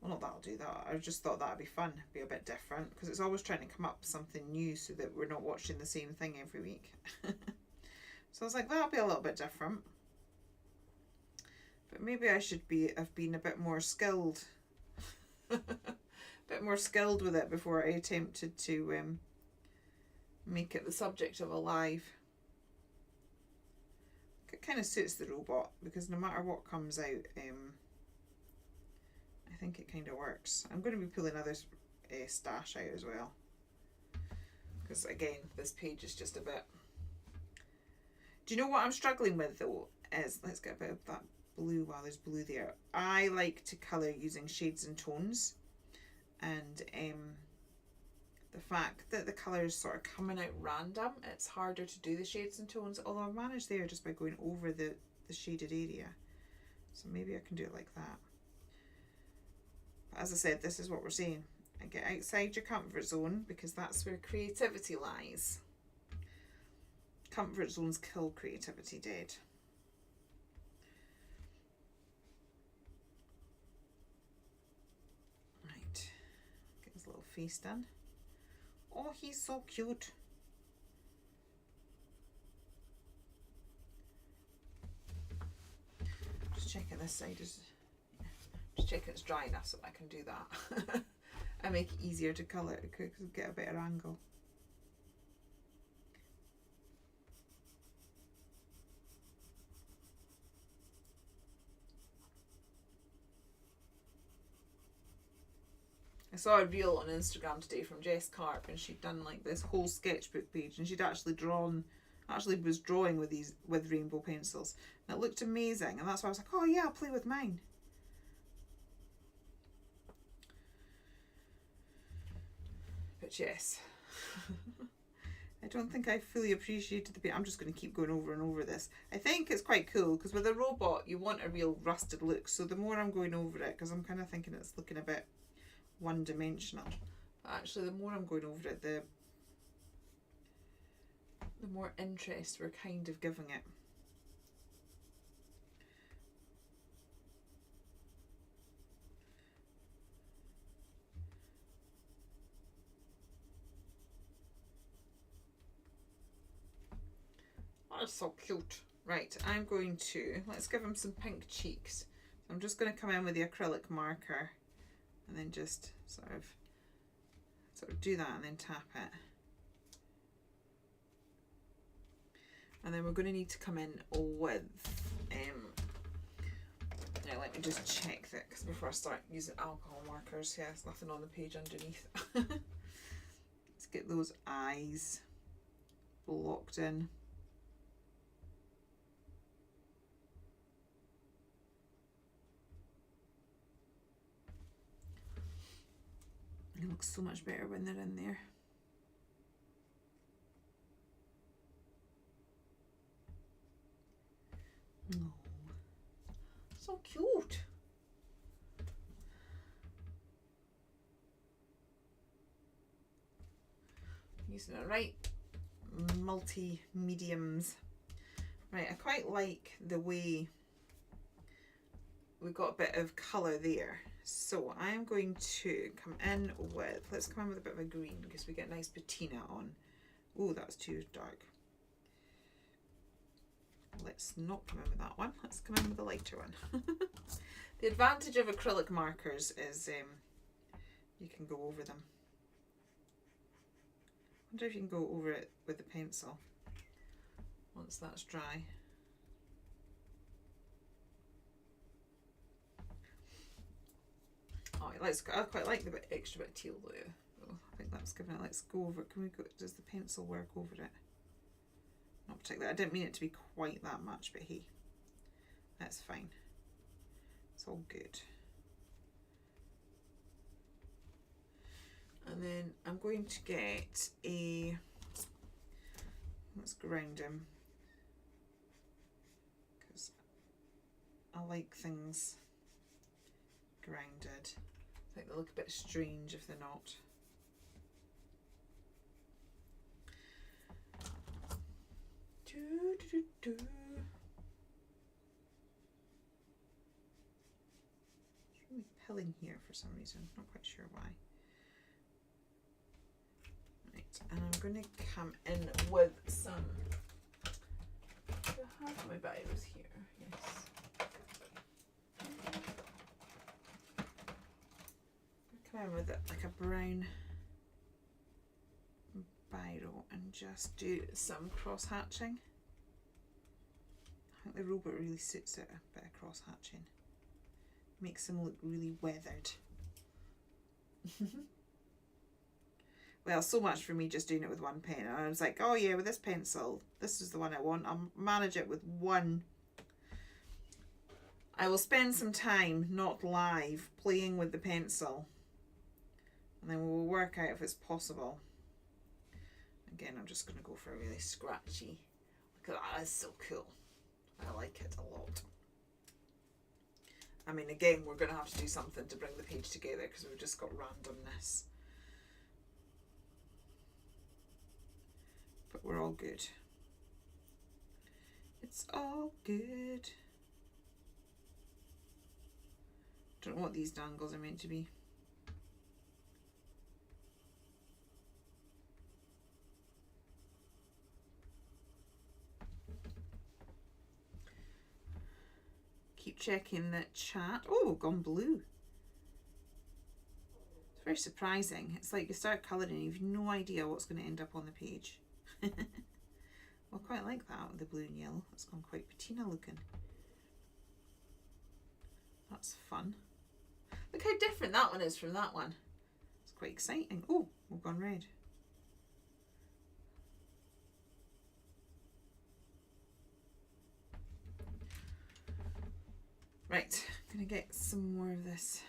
Well, not that'll do that. I just thought that'd be fun. Be a bit different. Because it's always trying to come up with something new so that we're not watching the same thing every week. So I was like, that'll be a little bit different. But maybe I should have been a bit more skilled. A bit more skilled with it before I attempted to make it the subject of a live. It kind of suits the robot because no matter what comes out, I think it kind of works. I'm going to be pulling other stash out as well. Because again, this page is just a bit... Do you know what I'm struggling with though? Is, let's get a bit of that blue while there's blue there. I like to colour using shades and tones. And the fact that the colour is sort of coming out random, it's harder to do the shades and tones. Although I've managed there just by going over the shaded area. So maybe I can do it like that. But as I said, this is what we're saying. Get outside your comfort zone because that's where creativity lies. Comfort zones kill creativity dead. Right. Get his little face done. Oh, he's so cute. Just checking this side is... Just checking it's dry enough so I can do that. I make it easier to colour it because get a better angle. I saw a reel on Instagram today from Jess Carp and she'd done like this whole sketchbook page and she'd actually was drawing with rainbow pencils and it looked amazing and that's why I was like, oh yeah, I'll play with mine. But yes, I don't think I fully appreciated the paint. I'm just going to keep going over and over this. I think it's quite cool because with a robot you want a real rusted look, so the more I'm going over it, because I'm kind of thinking it's looking a bit one-dimensional, but actually the more I'm going over it, the more interest we're kind of giving it. That's so cute. Right, I'm going to, let's give him some pink cheeks. So I'm just going to come in with the acrylic marker and then just sort of do that and then tap it. And then we're going to need to come in with, now let me just check that because before I start using alcohol markers, yeah, there's nothing on the page underneath. Let's get those eyes blocked in. It looks so much better when they're in there. Oh, so cute. Using it right, multi-mediums. Right, I quite like the way we got a bit of colour there. So I'm going to come in with, let's come in with a bit of a green because we get nice patina on. Oh, that's too dark. Let's not come in with that one. Let's come in with a lighter one. The advantage of acrylic markers is you can go over them. I wonder if you can go over it with the pencil once that's dry. Oh, I quite like the extra bit of teal there. Oh, I think that's giving it. Let's go over it. Can we go? Does the pencil work over it? Not particularly. I didn't mean it to be quite that much, but hey, that's fine. It's all good. And then I'm going to get a, let's grind him, because I like things grounded. I think they look a bit strange if they're not. It's really pilling here for some reason, not quite sure why. Right, and I'm going to come in with some, I have my biros here, yes. Come in with it like a brown biro and just do some cross hatching. I think the robot really suits it, a bit of cross hatching. Makes them look really weathered. Well, so much for me just doing it with one pen. And I was like, oh yeah, with this pencil, this is the one I want. I'll manage it with one. I will spend some time, not live, playing with the pencil. And then we'll work out if it's possible. Again, I'm just going to go for a really scratchy. Look at that, that's so cool. I like it a lot. I mean, again, we're going to have to do something to bring the page together because we've just got randomness. But we're all good. It's all good. Don't know what these dangles are meant to be. Keep checking the chat. Oh, gone blue. It's very surprising. It's like you start colouring and you've no idea what's going to end up on the page. Well, quite like that with the blue and yellow. It's gone quite patina looking. That's fun. Look how different that one is from that one. It's quite exciting. Oh, we've gone red. Right, I'm going to get some more of this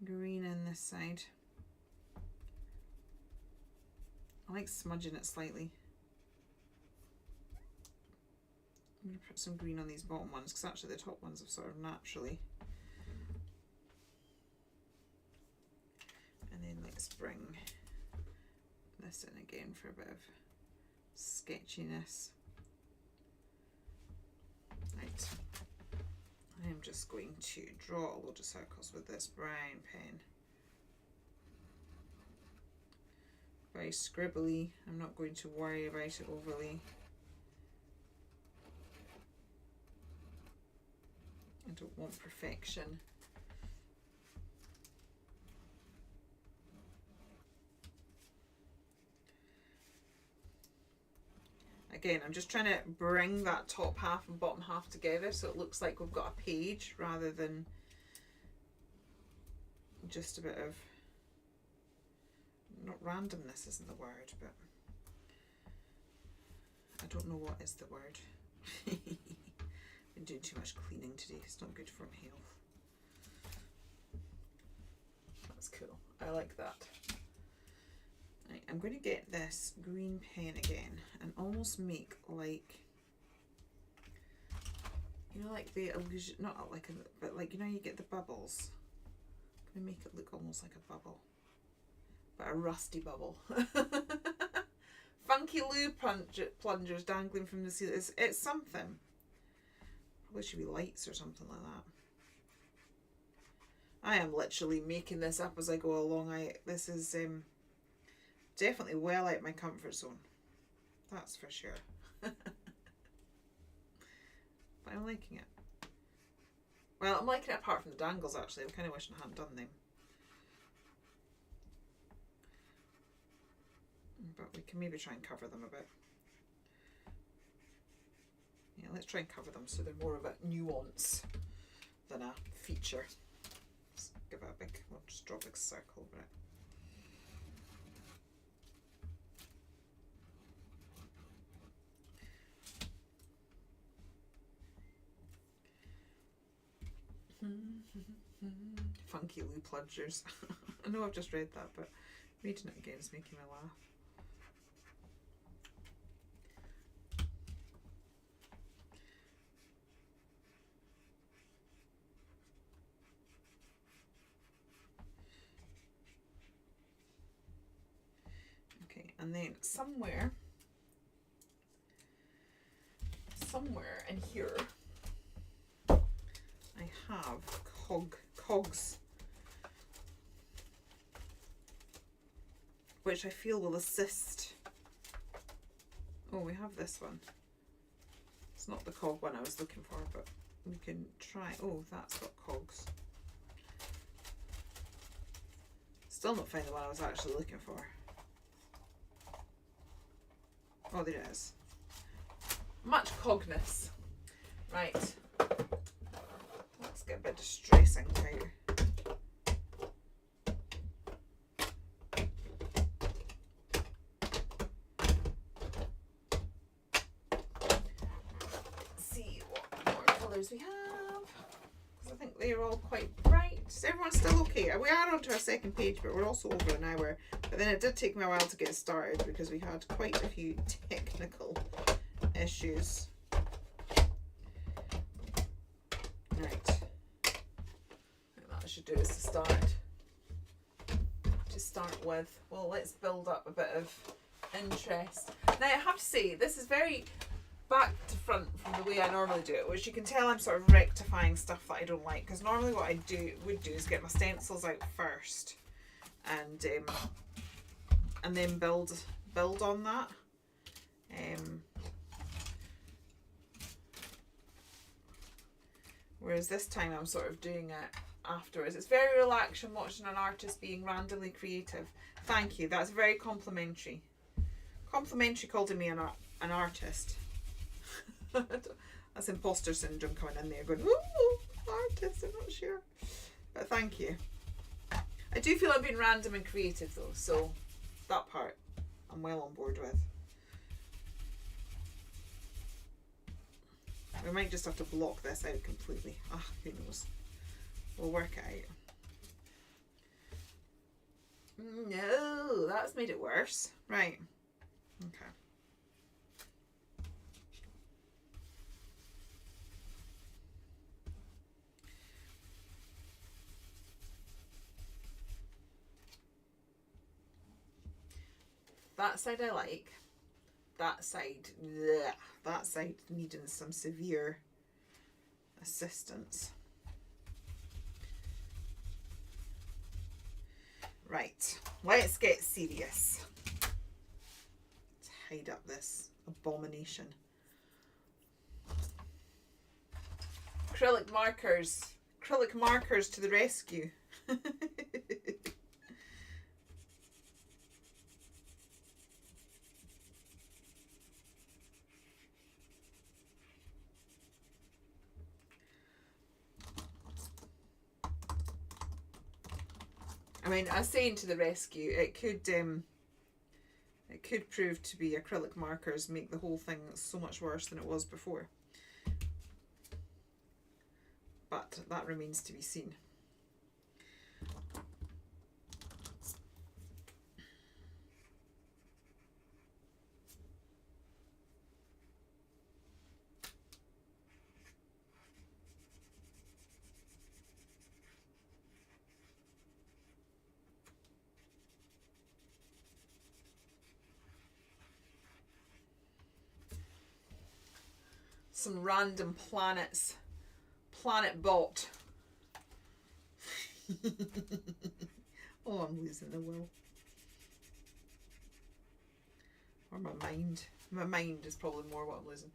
green in this side. I like smudging it slightly. I'm going to put some green on these bottom ones because actually the top ones have sort of naturally. And then let's bring this in again for a bit of sketchiness. Right. I am just going to draw a load of circles with this brown pen. Very scribbly. I'm not going to worry about it overly. I don't want perfection. Again, I'm just trying to bring that top half and bottom half together so it looks like we've got a page rather than just a bit of not randomness isn't the word, but I don't know what is the word. Been doing too much cleaning today. It's not good for my health. That's cool. I like that. Right, I'm going to get this green pen again and almost make like, you know, like the illusion, not like a, but like, you know, you get the bubbles. I'm going to make it look almost like a bubble, but a rusty bubble. Funky loo plungers dangling from the ceiling. It's something. Probably should be lights or something like that. I am literally making this up as I go along. This is definitely well out my comfort zone. That's for sure. But I'm liking it. Well, I'm liking it apart from the dangles actually. I'm kind of wishing I hadn't done them. But we can maybe try and cover them a bit. Yeah, let's try and cover them so they're more of a nuance than a feature. Let's give it a big, we'll just draw a big circle over it. Funky loo plungers. I know I've just read that, but reading it again is making me laugh. Okay, and then somewhere in here I have cogs, which I feel will assist. Oh, we have this one. It's not the cog one I was looking for, but we can try. Oh, that's got cogs. Still not finding the one I was actually looking for. Oh, there it is. Much cogness. Right. Let's get a bit distressing out. See what more colours we have. Because I think they're all quite bright. Is everyone still okay? We are onto our second page, but we're also over an hour. But then it did take me a while to get started because we had quite a few technical issues. Right. That should do us to start with. Well, let's build up a bit of interest. Now, I have to say, this is very back to front from the way I normally do it, which you can tell I'm sort of rectifying stuff that I don't like, because normally what I would do is get my stencils out first and then build on that. Whereas this time I'm sort of doing it afterwards. It's very relaxing watching an artist being randomly creative. Thank you. That's very complimentary. Complimentary calling me an artist. That's imposter syndrome coming in there going, ooh, artist, I'm not sure. But thank you. I do feel I'm being random and creative though, so that part I'm well on board with. We might just have to block this out completely. Ah, who knows? We'll work it out. No, that's made it worse. Right. Okay. That side I like. That side, bleh, that side needing some severe assistance. Right, let's get serious. Let's hide up this abomination. Acrylic markers to the rescue. I mean, I was saying to the rescue, it could prove to be acrylic markers make the whole thing so much worse than it was before. But that remains to be seen. Some random planets. Planet bot. Oh, I'm losing the will. Or my mind. My mind is probably more what I'm losing.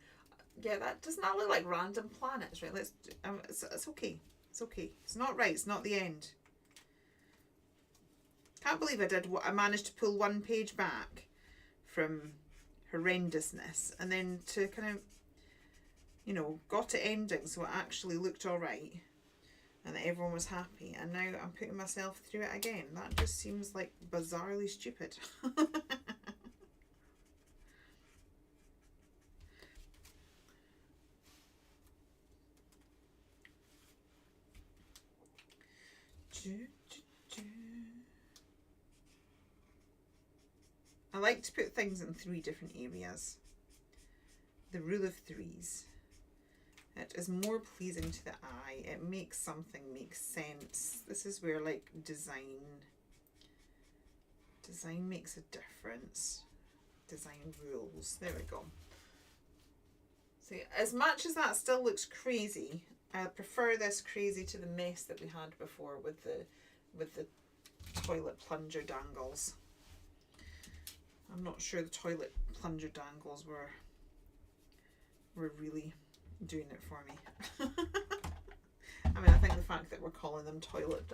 Yeah, doesn't that look like random planets, right? It's okay. It's okay. It's not right. It's not the end. Can't believe I managed to pull one page back from horrendousness and then to kind of, you know, got it ending so it actually looked all right and that everyone was happy, and now I'm putting myself through it again. That just seems like bizarrely stupid. I like to put things in 3 different areas. The rule of 3s. It is more pleasing to the eye. It makes something make sense. This is where like design makes a difference. Design rules. There we go. See, as much as that still looks crazy, I prefer this crazy to the mess that we had before with the toilet plunger dangles. I'm not sure the toilet plunger dangles were really doing it for me. I mean, I think the fact that we're calling them toilet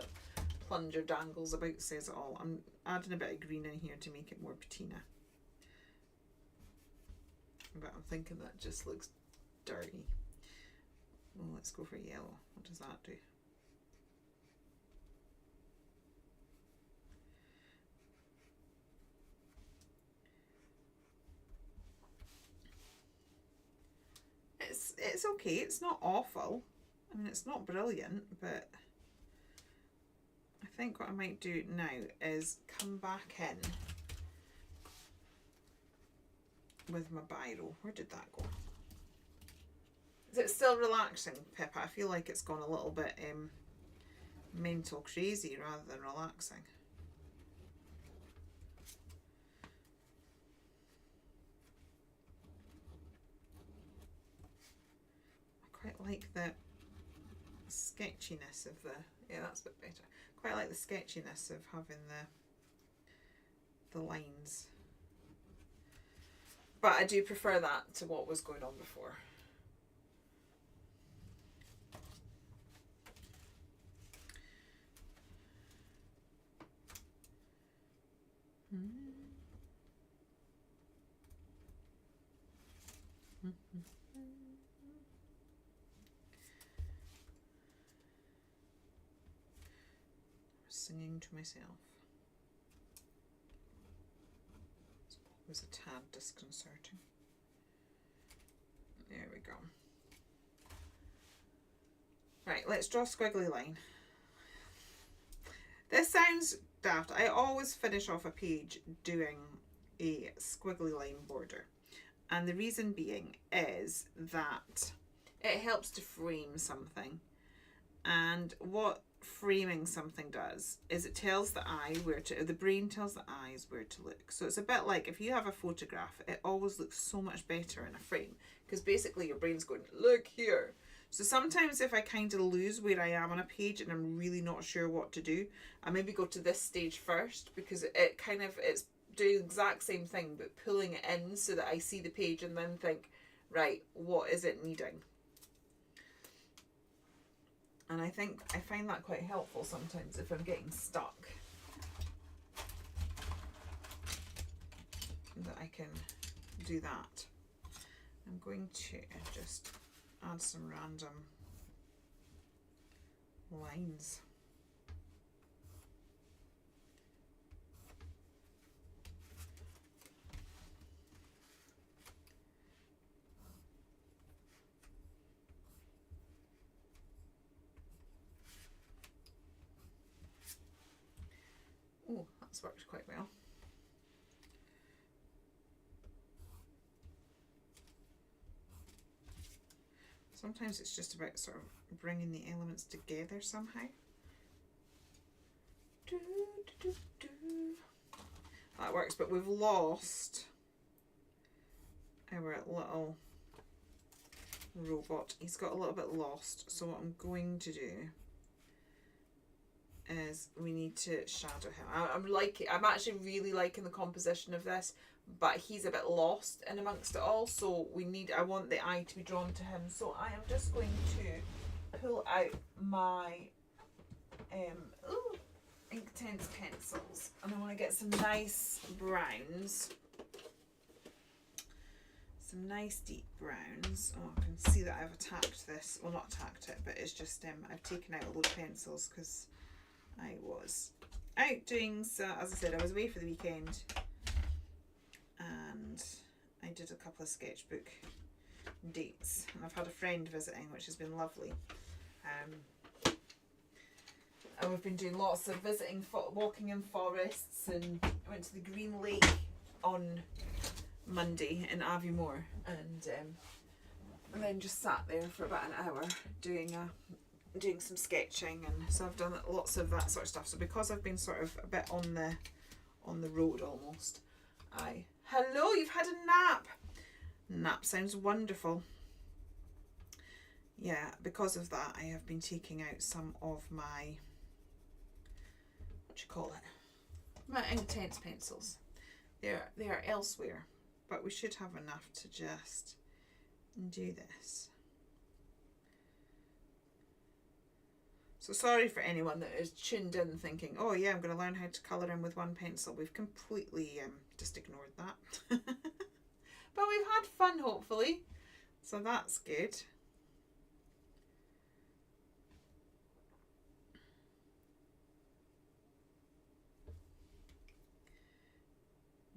plunger dangles about says it all. I'm adding a bit of green in here to make it more patina. But I'm thinking that just looks dirty. Well, let's go for yellow. What does that do? It's okay. It's not awful. I mean, it's not brilliant, but I think what I might do now is come back in with my biro. Where did that go? Is it still relaxing, Pippa? I feel like it's gone a little bit mental crazy rather than relaxing. I quite like the sketchiness of the, yeah, that's a bit better. Quite like the sketchiness of having the lines. But I do prefer that to what was going on before. Singing to myself. It's always a tad disconcerting. There we go. Right, let's draw a squiggly line. This sounds daft. I always finish off a page doing a squiggly line border. And the reason being is that it helps to frame something. And what framing something does is it tells the eye where to, the brain tells the eyes where to look. So it's a bit like if you have a photograph, it always looks so much better in a frame because basically your brain's going, look here. So sometimes if I kind of lose where I am on a page and I'm really not sure what to do, I maybe go to this stage first because it's doing the exact same thing but pulling it in so that I see the page and then think, right, what is it needing? And I find that quite helpful sometimes if I'm getting stuck. That I can do that. I'm going to just add some random lines. That's worked quite well. Sometimes it's just about sort of bringing the elements together somehow. That works, but we've lost our little robot. He's got a little bit lost, so what I'm going to do is we need to shadow him. I'm actually really liking the composition of this, but he's a bit lost in amongst it all, so I want the eye to be drawn to him. So I am just going to pull out my Inktense pencils, and I want to get some nice browns, some nice deep browns. Oh, I can see that I've attacked this. Well, not attacked it, but it's just I've taken out a load of pencils because I was out doing, so as I said, I was away for the weekend and I did a couple of sketchbook dates, and I've had a friend visiting, which has been lovely. And we've been doing lots of visiting, walking in forests, and I went to the Green Lake on Monday in Aviemore, and then just sat there for about an hour doing some sketching, and so I've done lots of that sort of stuff. So because I've been sort of a bit on the road almost, hello, you've had a nap. Nap sounds wonderful. Yeah, because of that I have been taking out some of my, what do you call it, my Inktense pencils. They are elsewhere, but we should have enough to just do this. So sorry for anyone that is tuned in thinking, oh yeah, I'm going to learn how to colour in with one pencil. We've completely just ignored that. But we've had fun, hopefully. So that's good.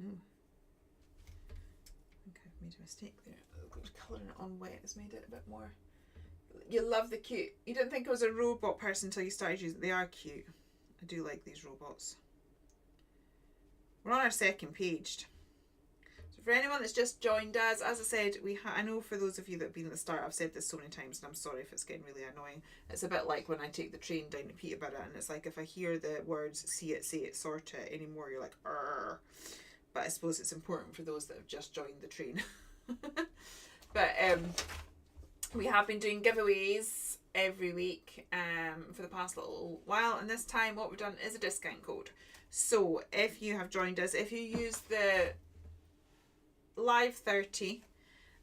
I think I've made a mistake there. Colouring it on wet has made it a bit more. You love the cute. You didn't think I was a robot person until you started using it. They are cute. I do like these robots. We're on our second page. So for anyone that's just joined us, as I said, I know for those of you that have been at the start, I've said this so many times, and I'm sorry if it's getting really annoying. It's a bit like when I take the train down to Peterborough, and it's like if I hear the words see it, say it, sort it anymore, you're like, "Arr." But I suppose it's important for those that have just joined the train. But we have been doing giveaways every week for the past little while, and this time what we've done is a discount code. So if you have joined us, if you use the Live 30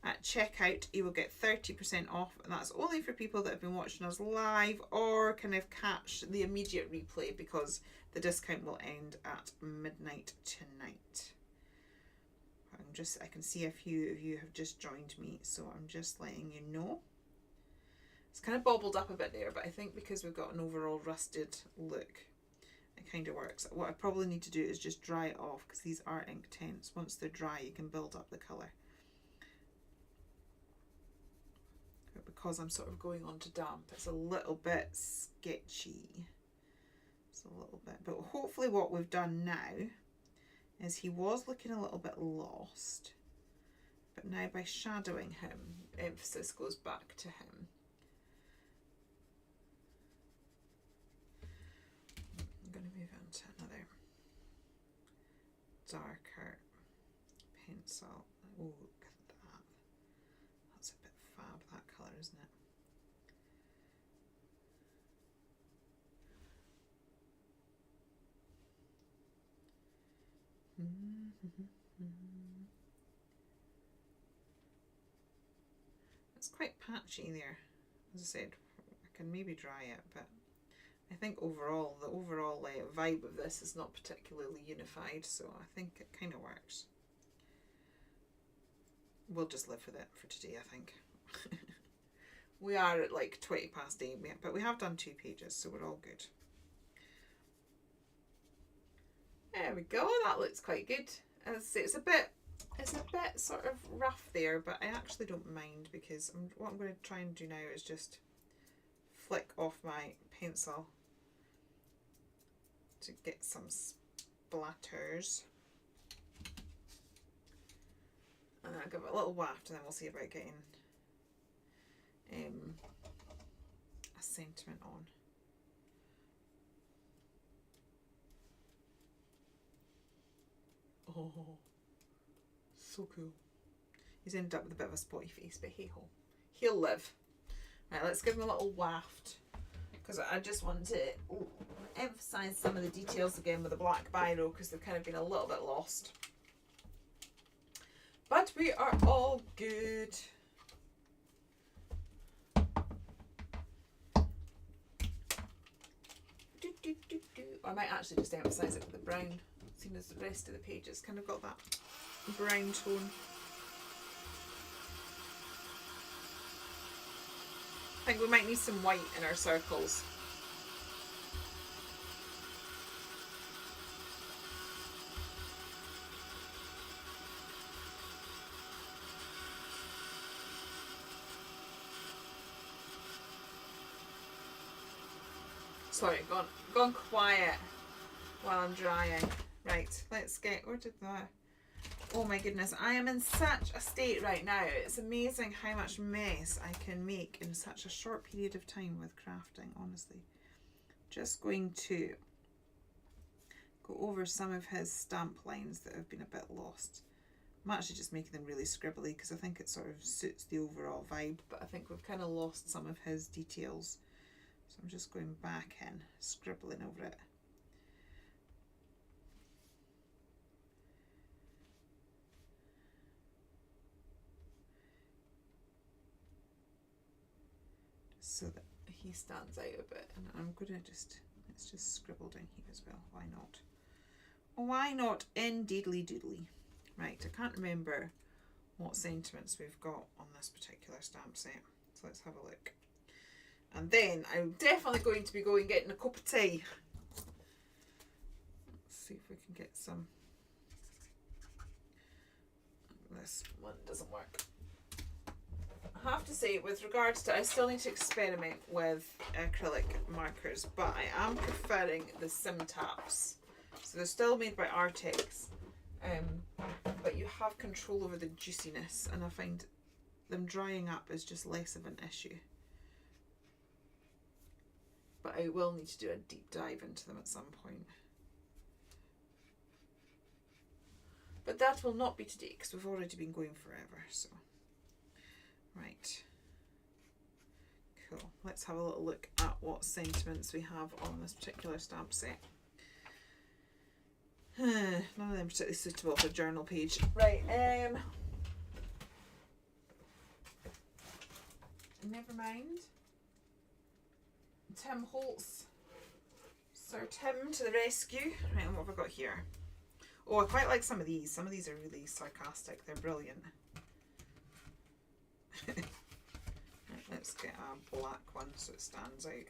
at checkout, you will get 30% off, and that's only for people that have been watching us live or kind of catch the immediate replay, because the discount will end at midnight tonight. I can see a few of you have just joined me, so I'm just letting you know. It's kind of bobbled up a bit there, but I think because we've got an overall rusted look, it kind of works. What I probably need to do is just dry it off, because these are Inktense. Once they're dry, you can build up the colour. But because I'm sort of going on to damp, it's a little bit sketchy. It's a little bit, but hopefully what we've done now is he was looking a little bit lost, but now by shadowing him, emphasis goes back to him. I'm going to move on to another darker pencil. Oh, look at that. That's a bit fab, that colour, isn't it? It's quite patchy there. As I said, I can maybe dry it, but I think overall, the overall vibe of this is not particularly unified, so I think it kind of works. We'll just live with it for today, I think. We are at like 20 past 8, but we have done 2 pages, so we're all good. There we go, that looks quite good. As I say, it's a bit sort of rough there, but I actually don't mind, because what I'm going to try and do now is just flick off my pencil to get some splatters. And I'll give it a little waft and then we'll see about getting a sentiment on. Oh, so cool. He's ended up with a bit of a spotty face, but hey ho, he'll live. Right, let's give him a little waft because I just want to emphasise some of the details again with the black biro because they've kind of been a little bit lost. But we are all good. I might actually just emphasise it with the brown, seeing as the rest of the page has kind of got that brown tone. I think we might need some white in our circles. Sorry, gone quiet while I'm drying. Right, let's get, where did that? Oh my goodness, I am in such a state right now. It's amazing how much mess I can make in such a short period of time with crafting, honestly. Just going to go over some of his stamp lines that have been a bit lost. I'm actually just making them really scribbly because I think it sort of suits the overall vibe, but I think we've kind of lost some of his details. So I'm just going back in, scribbling over it. So that he stands out a bit, and I'm gonna just, let's just scribble down here as well. Why not? Why not? Indeedly doodly. Right, I can't remember what sentiments we've got on this particular stamp set, so let's have a look. And then I'm definitely going to be getting a cup of tea. Let's see if we can get some. This one doesn't work. I have to say, with regards to, I still need to experiment with acrylic markers, but I am preferring the Simtaps. So they're still made by Artex, but you have control over the juiciness, and I find them drying up is just less of an issue. But I will need to do a deep dive into them at some point. But that will not be today because we've already been going forever, so. Right. Cool. Let's have a little look at what sentiments we have on this particular stamp set. None of them particularly suitable for a journal page. Right, never mind. Tim Holtz. Sir Tim to the rescue. Right, and what have I got here? Oh, I quite like some of these. Some of these are really sarcastic. They're brilliant. Right, let's get a black one so it stands out.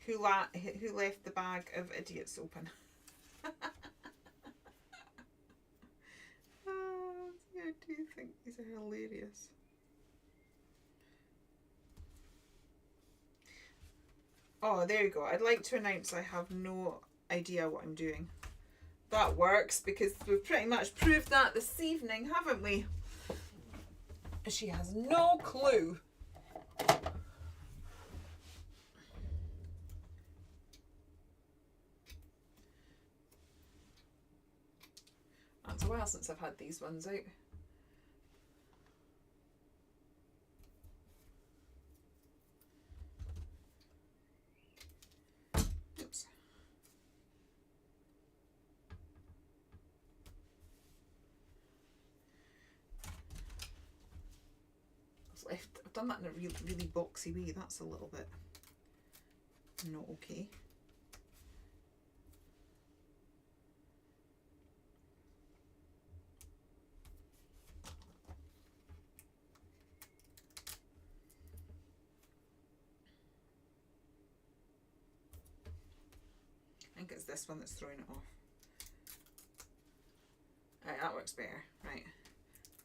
Who left the bag of idiots open? I do think these are hilarious. Oh, there you go. I'd like to announce I have no idea what I'm doing. That works because we've pretty much proved that this evening, haven't we? She has no clue. That's a while since I've had these ones out. Oops. I've done that in a really boxy way. That's a little bit not okay. I think it's this one that's throwing it off. Right, that works better. Right,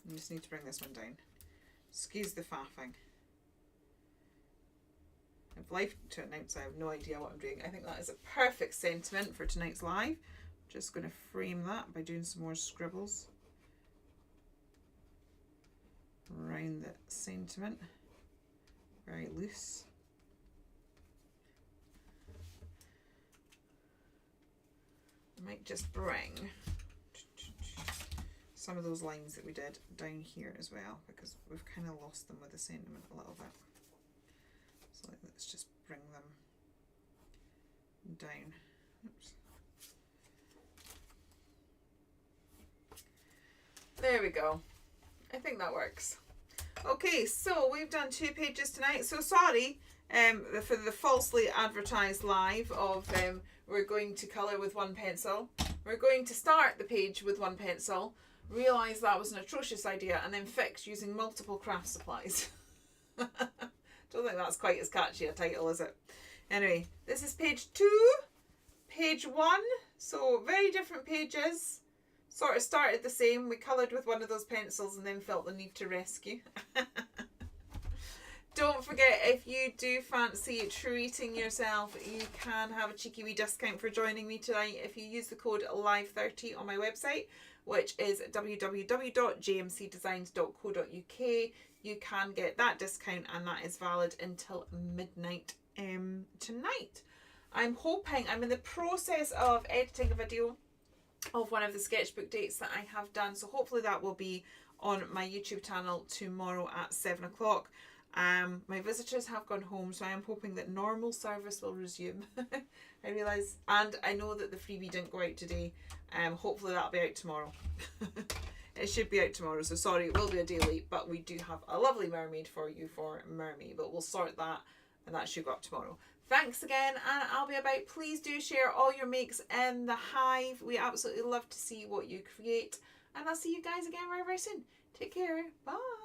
I just need to bring this one down. Excuse the faffing. If life to announce, I have no idea what I'm doing. I think that is a perfect sentiment for tonight's live. Just going to frame that by doing some more scribbles around the sentiment. Very loose. I might just bring some of those lines that we did down here as well, because we've kind of lost them with the sentiment a little bit. So let's just bring them down. Oops. There we go. I think that works. Okay, so we've done 2 pages tonight. So sorry for the falsely advertised live of we're going to colour with 1 pencil. We're going to start the page with 1 pencil, realise that was an atrocious idea, and then fix using multiple craft supplies. Don't think that's quite as catchy a title, is it? Anyway, this is page 2, page 1, so very different pages. Sort of started the same. We coloured with one of those pencils and then felt the need to rescue. Don't forget, if you do fancy treating yourself, you can have a cheeky wee discount for joining me tonight if you use the code LIVE30 on my website, which is www.jmcdesigns.co.uk. You can get that discount, and that is valid until midnight tonight. I'm in the process of editing a video of one of the sketchbook dates that I have done, so hopefully that will be on my YouTube channel tomorrow at 7 o'clock. My visitors have gone home, so I am hoping that normal service will resume. I realise, and I know that the freebie didn't go out today. Hopefully that'll be out tomorrow. It should be out tomorrow, so sorry, it will be a day late, but we do have a lovely mermaid for you for Mermy, but we'll sort that, and that should go up tomorrow. Thanks again, and I'll be about. Please do share all your makes in the hive. We absolutely love to see what you create, and I'll see you guys again very, very soon. Take care. Bye.